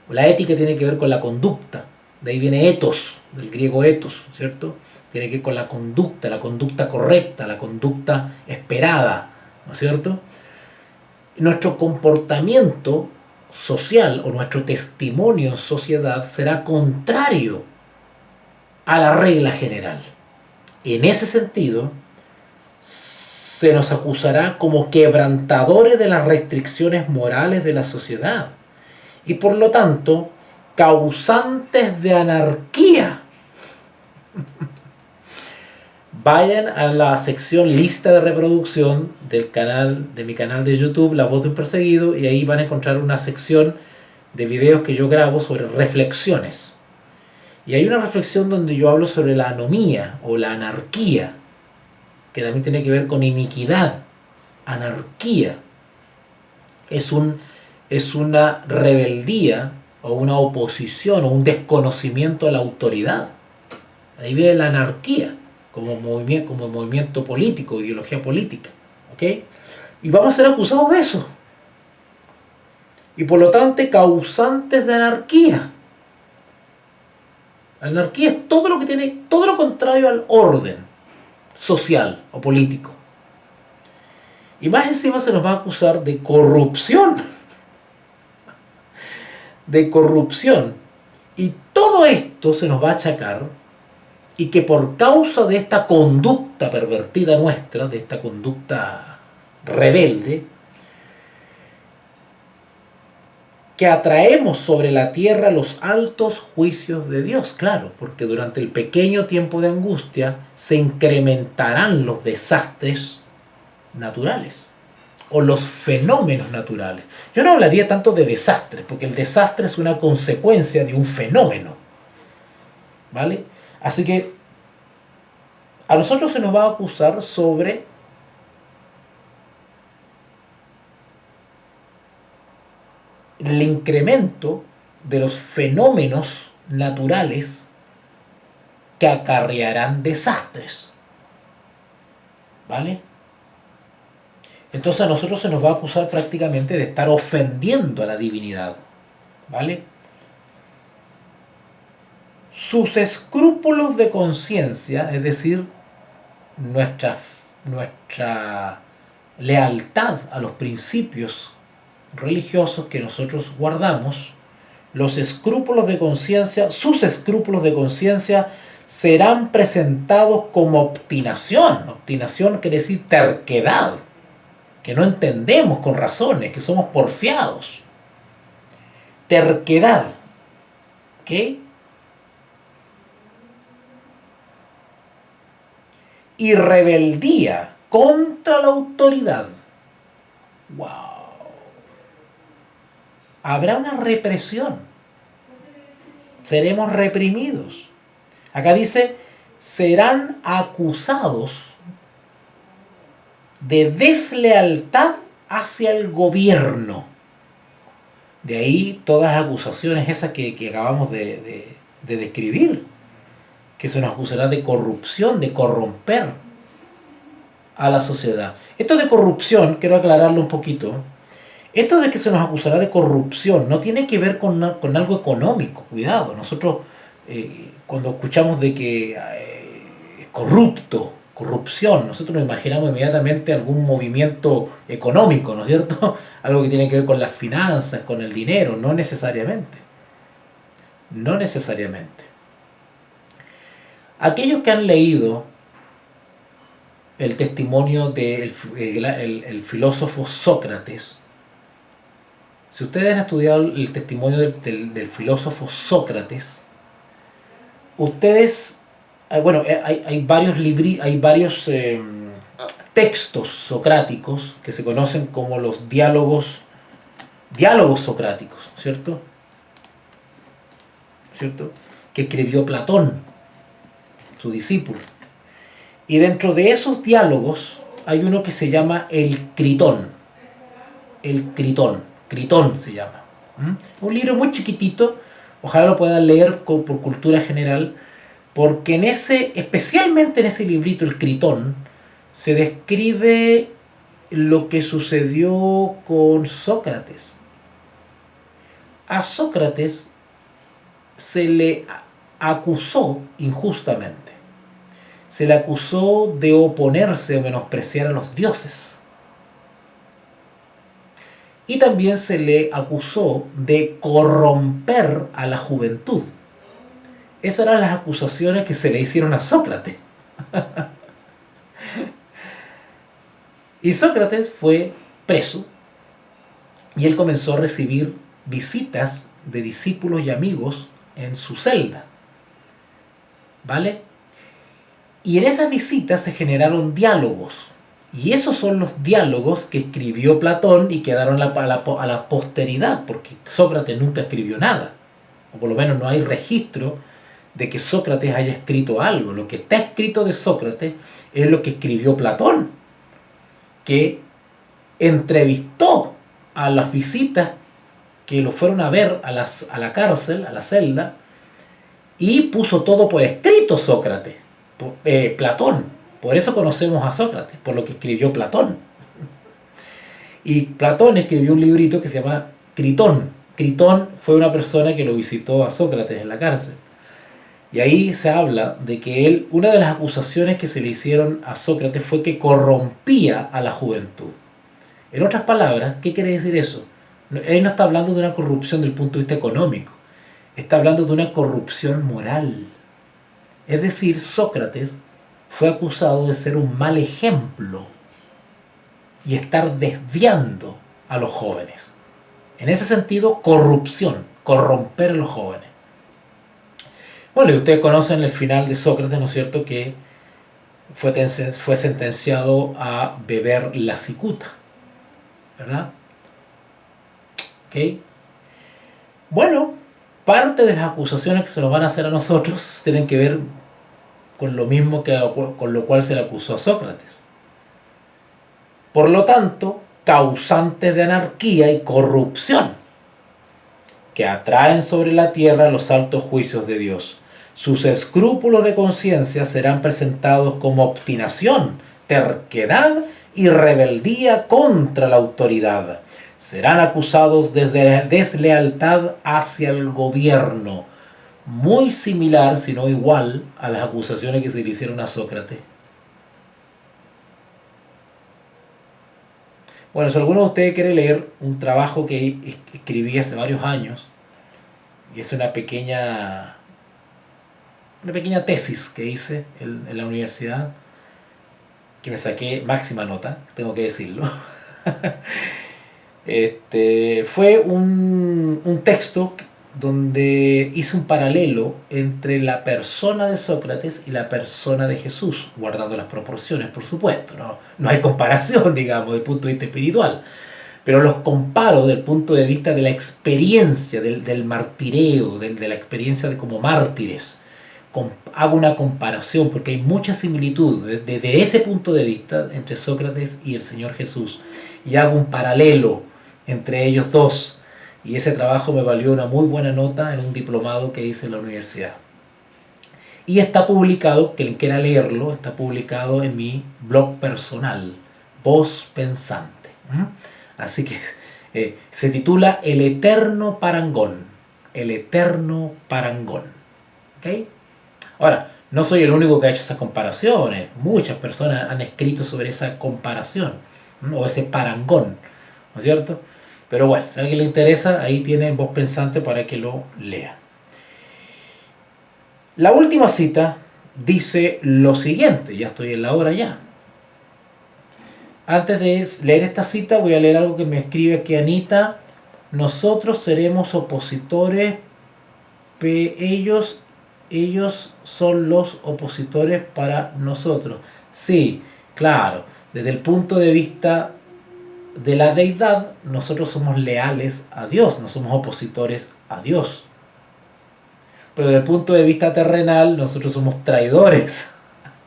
la ética tiene que ver con la conducta. De ahí viene ethos, del griego ethos, ¿cierto? Tiene que ver con la conducta correcta, la conducta esperada, ¿no es cierto? Nuestro comportamiento social o nuestro testimonio en sociedad será contrario a la regla general. En ese sentido, se nos acusará como quebrantadores de las restricciones morales de la sociedad y por lo tanto causantes de anarquía. Vayan a la sección lista de reproducción de mi canal de YouTube, La Voz de un Perseguido, y ahí van a encontrar una sección de videos que yo grabo sobre reflexiones. Y hay una reflexión donde yo hablo sobre la anomía o la anarquía, que también tiene que ver con iniquidad. Anarquía es una rebeldía o una oposición o un desconocimiento a la autoridad. Ahí viene la anarquía como movimiento político, ideología política. ¿Okay? Y vamos a ser acusados de eso. Y por lo tanto, causantes de anarquía. La anarquía es todo lo que tiene, todo lo contrario al orden social o político. Y más encima se nos va a acusar de corrupción. De corrupción. Y todo esto se nos va a achacar, y que por causa de esta conducta pervertida nuestra, de esta conducta rebelde, que atraemos sobre la tierra los altos juicios de Dios. Claro, porque durante el pequeño tiempo de angustia se incrementarán los desastres naturales o los fenómenos naturales. Yo no hablaría tanto de desastres, porque el desastre es una consecuencia de un fenómeno, ¿vale? Así que a nosotros se nos va a acusar sobre el incremento de los fenómenos naturales que acarrearán desastres, ¿vale? Entonces a nosotros se nos va a acusar prácticamente de estar ofendiendo a la divinidad, ¿vale? Sus escrúpulos de conciencia, es decir, nuestra lealtad a los principios religiosos que nosotros guardamos, los escrúpulos de conciencia, sus escrúpulos de conciencia serán presentados como obstinación. Obstinación quiere decir terquedad, que no entendemos con razones, que somos porfiados. Terquedad, ¿ok? Y rebeldía contra la autoridad. ¡Wow! Habrá una represión. Seremos reprimidos. Acá dice, serán acusados de deslealtad hacia el gobierno. De ahí todas las acusaciones esas que acabamos de describir, que se nos acusará de corrupción, de corromper a la sociedad. Esto de corrupción, quiero aclararlo un poquito. Esto de que se nos acusará de corrupción no tiene que ver con algo económico. Cuidado, nosotros cuando escuchamos de que es corrupto, corrupción, nosotros nos imaginamos inmediatamente algún movimiento económico, ¿no es cierto? Algo que tiene que ver con las finanzas, con el dinero, no necesariamente. No necesariamente. Aquellos que han leído el testimonio del filósofo Sócrates, si ustedes han estudiado el testimonio del filósofo Sócrates, ustedes, bueno, hay varios textos socráticos que se conocen como los diálogos socráticos, ¿cierto? Que escribió Platón, su discípulo. Y dentro de esos diálogos hay uno que se llama el Critón. El Critón se llama. Un libro muy chiquitito, ojalá lo puedan leer por cultura general, porque especialmente en ese librito, el Critón, se describe lo que sucedió con Sócrates. A Sócrates se le acusó injustamente. Se le acusó de oponerse o menospreciar a los dioses. Y también se le acusó de corromper a la juventud. Esas eran las acusaciones que se le hicieron a Sócrates. Y Sócrates fue preso y él comenzó a recibir visitas de discípulos y amigos en su celda. ¿Vale? Y en esas visitas se generaron diálogos. Y esos son los diálogos que escribió Platón y quedaron a la posteridad, porque Sócrates nunca escribió nada. O por lo menos no hay registro de que Sócrates haya escrito algo. Lo que está escrito de Sócrates es lo que escribió Platón, que entrevistó a las visitas que lo fueron a ver a la cárcel, a la celda, y puso todo por escrito Sócrates, Platón. Por eso conocemos a Sócrates, por lo que escribió Platón. Y Platón escribió un librito que se llama Critón. Critón fue una persona que lo visitó a Sócrates en la cárcel. Y ahí se habla de que él, una de las acusaciones que se le hicieron a Sócrates fue que corrompía a la juventud. En otras palabras, ¿qué quiere decir eso? Él no está hablando de una corrupción desde el punto de vista económico, está hablando de una corrupción moral. Es decir, Sócrates fue acusado de ser un mal ejemplo y estar desviando a los jóvenes. En ese sentido, corrupción, corromper a los jóvenes. Bueno, y ustedes conocen el final de Sócrates, ¿no es cierto?, que fue sentenciado a beber la cicuta, ¿verdad? ¿Ok? Bueno, parte de las acusaciones que se nos van a hacer a nosotros tienen que ver con lo mismo con lo cual se le acusó a Sócrates. Por lo tanto, causantes de anarquía y corrupción que atraen sobre la tierra los altos juicios de Dios. Sus escrúpulos de conciencia serán presentados como obstinación, terquedad y rebeldía contra la autoridad. Serán acusados de deslealtad hacia el gobierno, muy similar, si no igual, a las acusaciones que se le hicieron a Sócrates. Bueno, si alguno de ustedes quiere leer un trabajo que escribí hace varios años, y es una pequeña tesis que hice en la universidad, que me saqué máxima nota, tengo que decirlo. Fue un texto donde hice un paralelo entre la persona de Sócrates y la persona de Jesús, guardando las proporciones, por supuesto, no hay comparación, digamos, desde el punto de vista espiritual, pero los comparo desde el punto de vista de la experiencia, del martireo, de la experiencia de como mártires. Hago una comparación porque hay mucha similitud desde ese punto de vista entre Sócrates y el Señor Jesús, y hago un paralelo entre ellos dos, y ese trabajo me valió una muy buena nota en un diplomado que hice en la universidad. Y está publicado, quien quiera leerlo, está publicado en mi blog personal, Voz Pensante. Así que se titula El Eterno Parangón. El Eterno Parangón. ¿Ok? Ahora, no soy el único que ha hecho esas comparaciones. Muchas personas han escrito sobre esa comparación, o ese parangón, ¿no es cierto? Pero bueno, si a alguien le interesa, ahí tiene Voz Pensante para que lo lea. La última cita dice lo siguiente, ya estoy en la hora ya. Antes de leer esta cita voy a leer algo que me escribe aquí Anita. Nosotros seremos opositores, ellos son los opositores para nosotros. Sí, claro, desde el punto de vista de la deidad, nosotros somos leales a Dios, no somos opositores a Dios. Pero desde el punto de vista terrenal, nosotros somos traidores,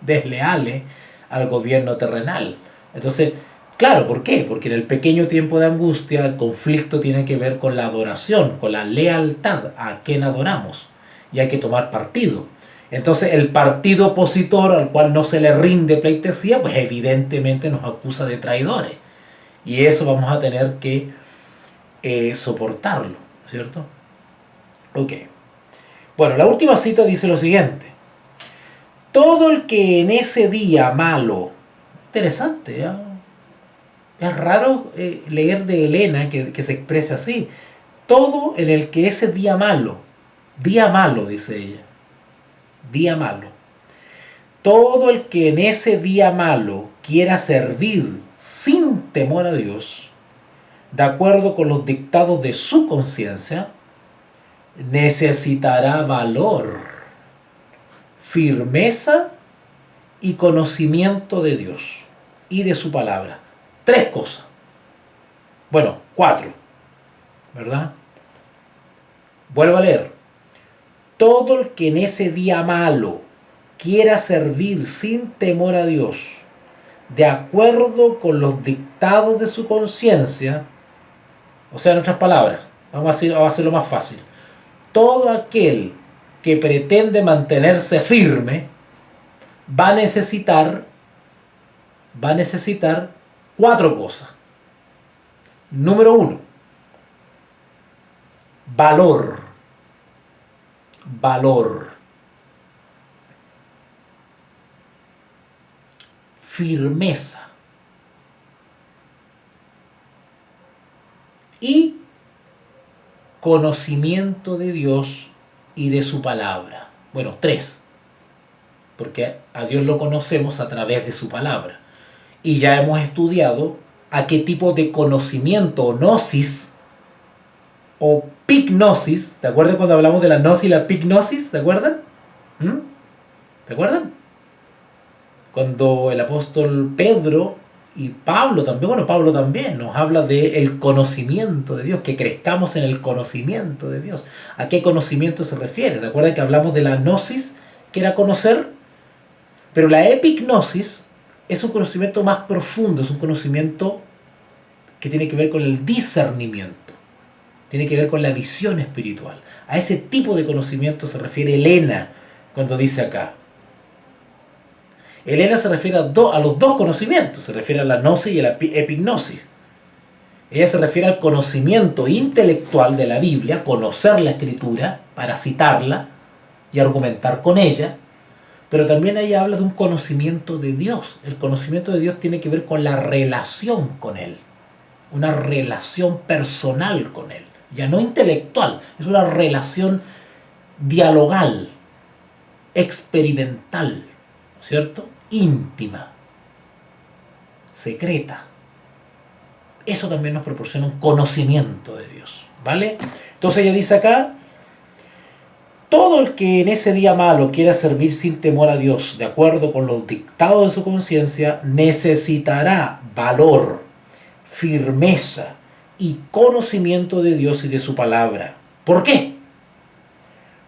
desleales al gobierno terrenal. Entonces, claro, ¿por qué? Porque en el pequeño tiempo de angustia, el conflicto tiene que ver con la adoración, con la lealtad a quien adoramos. Y hay que tomar partido. Entonces, el partido opositor al cual no se le rinde pleitesía, pues evidentemente nos acusa de traidores. Y eso vamos a tener que soportarlo, ¿cierto? Ok. Bueno, la última cita dice lo siguiente. Todo el que en ese día malo, interesante, ¿eh? Es raro leer de Helena que se exprese así. Todo en el que ese día malo, dice ella, día malo. Todo el que en ese día malo quiera servir sin temor a Dios, de acuerdo con los dictados de su conciencia, necesitará valor, firmeza y conocimiento de Dios y de su palabra. 3 cosas. Bueno, 4, ¿verdad? Vuelvo a leer. Todo el que en ese día malo quiera servir sin temor a Dios, de acuerdo con los dictados de su conciencia, o sea, en otras palabras, vamos a hacerlo más fácil. Todo aquel que pretende mantenerse firme va a necesitar 4 cosas. Número uno, valor. Valor. Firmeza. Y conocimiento de Dios y de su palabra. Bueno, tres, porque a Dios lo conocemos a través de su palabra. Y ya hemos estudiado a qué tipo de conocimiento o gnosis o pignosis, ¿te acuerdas cuando hablamos de la gnosis y la pignosis? ¿Te acuerdan? ¿Mm? ¿Te acuerdan? Cuando el apóstol Pedro y Pablo también, bueno, Pablo también nos habla del conocimiento de Dios, que crezcamos en el conocimiento de Dios. ¿A qué conocimiento se refiere? ¿Te acuerdan que hablamos de la gnosis, que era conocer? Pero la epignosis es un conocimiento más profundo, es un conocimiento que tiene que ver con el discernimiento, tiene que ver con la visión espiritual. A ese tipo de conocimiento se refiere Elena cuando dice acá. Elena se refiere a los dos conocimientos, se refiere a la gnosis y a la epignosis. Ella se refiere al conocimiento intelectual de la Biblia, conocer la Escritura para citarla y argumentar con ella, pero también ella habla de un conocimiento de Dios. El conocimiento de Dios tiene que ver con la relación con Él, una relación personal con Él, ya no intelectual, es una relación dialogal, experimental, ¿cierto? Íntima, secreta. Eso también nos proporciona un conocimiento de Dios, ¿vale? Entonces ella dice acá, todo el que en ese día malo quiera servir sin temor a Dios, de acuerdo con los dictados de su conciencia, necesitará valor, firmeza y conocimiento de Dios y de su palabra. ¿Por qué?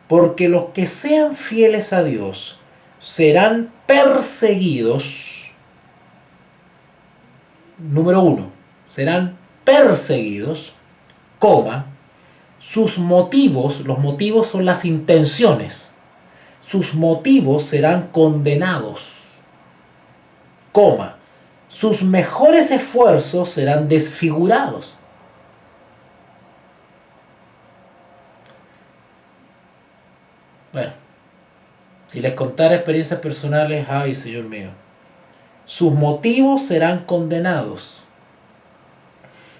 Porque los que sean fieles a Dios serán perseguidos. Número uno, serán perseguidos, coma, sus motivos, los motivos son las intenciones, sus motivos serán condenados, coma, sus mejores esfuerzos serán desfigurados. Bueno, si les contara experiencias personales, ay, Señor mío, sus motivos serán condenados,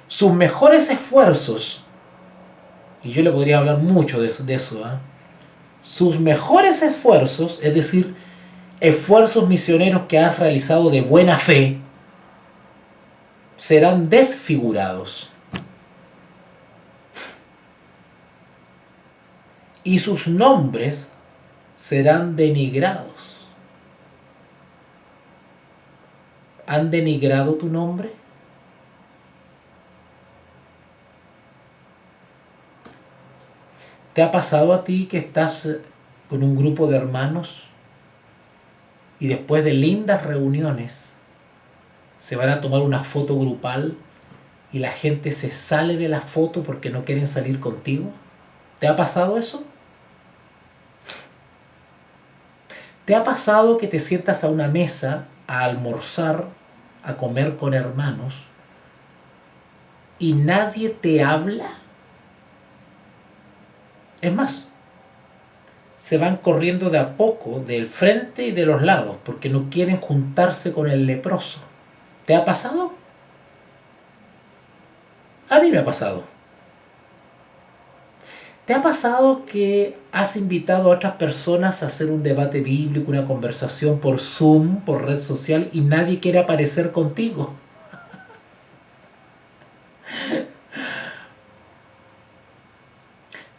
sus mejores esfuerzos, y yo le podría hablar mucho de eso, ¿eh? Sus mejores esfuerzos, es decir, esfuerzos misioneros que has realizado de buena fe, serán desfigurados. Y sus nombres serán denigrados. ¿Han denigrado tu nombre? ¿Te ha pasado a ti que estás con un grupo de hermanos y después de lindas reuniones se van a tomar una foto grupal y la gente se sale de la foto porque no quieren salir contigo? ¿Te ha pasado eso? ¿Te ha pasado que te sientas a una mesa a almorzar, a comer con hermanos y nadie te habla? Es más, se van corriendo de a poco del frente y de los lados porque no quieren juntarse con el leproso. ¿Te ha pasado? A mí me ha pasado. ¿Te ha pasado que has invitado a otras personas a hacer un debate bíblico, una conversación por Zoom, por red social, y nadie quiere aparecer contigo?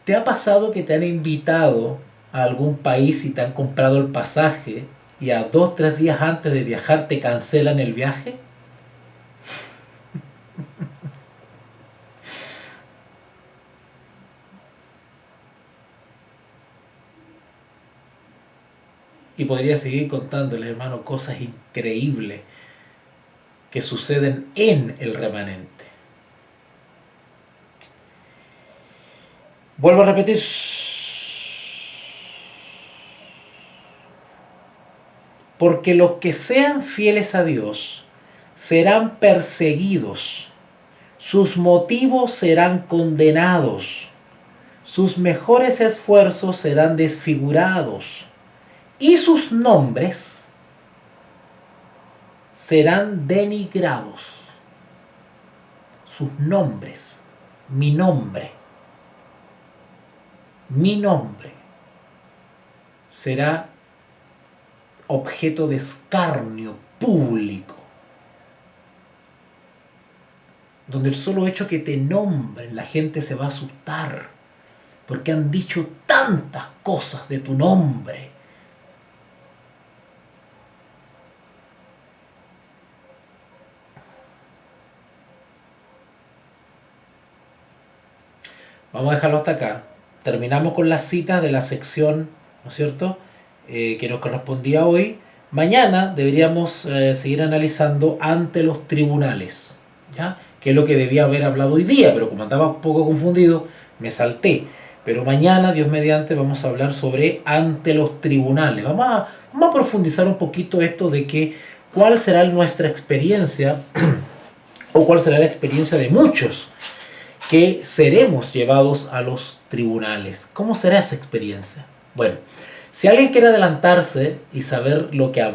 ¿Te ha pasado que te han invitado a algún país y te han comprado el pasaje y a 2 o 3 días antes de viajar te cancelan el viaje? Y podría seguir contándoles, hermano, cosas increíbles que suceden en el remanente. Vuelvo a repetir. Porque los que sean fieles a Dios serán perseguidos, sus motivos serán condenados, sus mejores esfuerzos serán desfigurados y sus nombres serán denigrados. Sus nombres, mi nombre será objeto de escarnio público, donde el solo hecho que te nombren la gente se va a asustar, porque han dicho tantas cosas de tu nombre. Vamos a dejarlo hasta acá. Terminamos con las citas de la sección, ¿no es cierto?, que nos correspondía hoy. Mañana deberíamos seguir analizando ante los tribunales, ¿ya?, que es lo que debía haber hablado hoy día, pero como andaba un poco confundido, me salté. Pero mañana, Dios mediante, vamos a hablar sobre ante los tribunales. Vamos a profundizar un poquito esto de que cuál será nuestra experiencia o cuál será la experiencia de muchos que seremos llevados a los tribunales. ¿Cómo será esa experiencia? Bueno, si alguien quiere adelantarse y saber lo que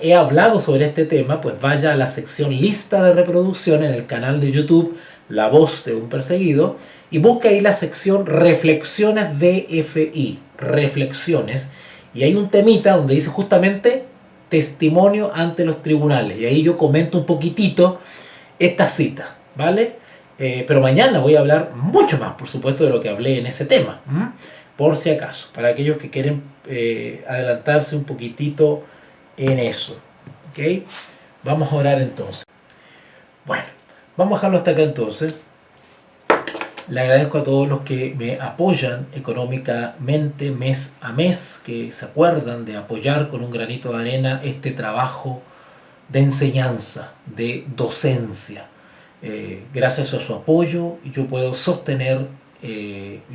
he hablado sobre este tema, pues vaya a la sección lista de reproducción en el canal de YouTube La Voz de un Perseguido y busca ahí la sección Reflexiones DFI, Reflexiones, y hay un temita donde dice justamente testimonio ante los tribunales, y ahí yo comento un poquitito esta cita, ¿vale? Pero mañana voy a hablar mucho más, por supuesto, de lo que hablé en ese tema, por si acaso, para aquellos que quieren adelantarse un poquitito en eso, ¿ok? Vamos a orar entonces. Bueno, vamos a dejarlo hasta acá entonces. Le agradezco a todos los que me apoyan económicamente mes a mes, que se acuerdan de apoyar con un granito de arena este trabajo de enseñanza, de docencia. Gracias a su apoyo yo puedo sostener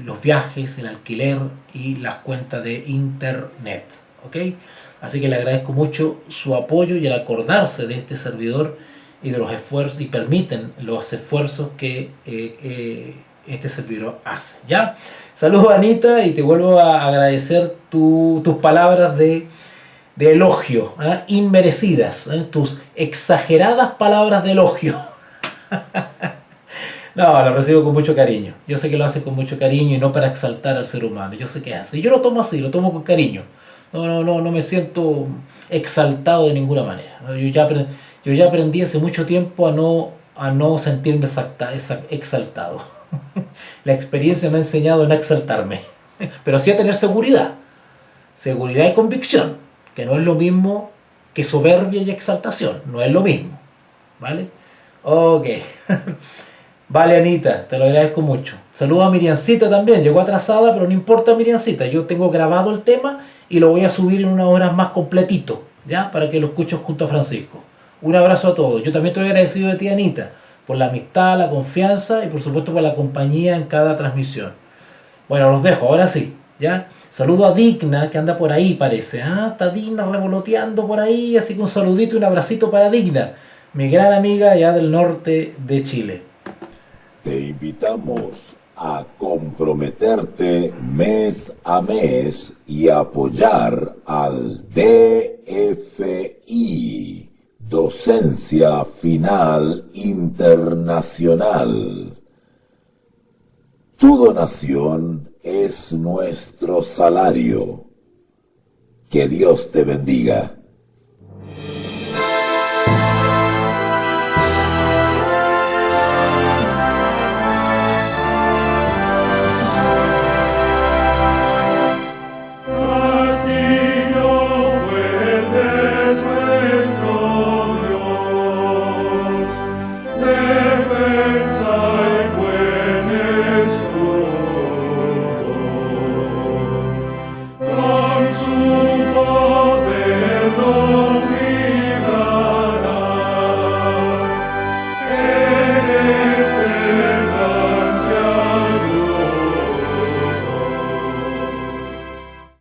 los viajes, el alquiler y las cuentas de internet, ¿ok? Así que le agradezco mucho su apoyo y el acordarse de este servidor y de los esfuerzos, y permiten los esfuerzos que este servidor hace, ¿ya? Saludos, Anita, y te vuelvo a agradecer tus palabras de elogio, inmerecidas, tus exageradas palabras de elogio. No, lo recibo con mucho cariño. Yo sé que lo hace con mucho cariño y no para exaltar al ser humano. Yo sé que hace. Y yo lo tomo así, lo tomo con cariño. No me siento exaltado de ninguna manera. Yo ya aprendí hace mucho tiempo a no sentirme exaltado. La experiencia me ha enseñado a no exaltarme, pero sí a tener seguridad. Seguridad y convicción, que no es lo mismo que soberbia y exaltación. No es lo mismo, ¿vale? Ok. Vale, Anita, te lo agradezco mucho. Saludos a Miriancita también, llegó atrasada, pero no importa, Miriancita, yo tengo grabado el tema y lo voy a subir en unas horas más completito, ¿ya? Para que lo escuches junto a Francisco. Un abrazo a todos. Yo también estoy agradecido de ti, Anita, por la amistad, la confianza y por supuesto por la compañía en cada transmisión. Bueno, los dejo, ahora sí, ¿ya? Saludo a Digna, que anda por ahí, parece. Está Digna revoloteando por ahí, así que un saludito y un abracito para Digna, mi gran amiga allá del norte de Chile. Te invitamos a comprometerte mes a mes y apoyar al DFI, Docencia Final Internacional. Tu donación es nuestro salario. Que Dios te bendiga.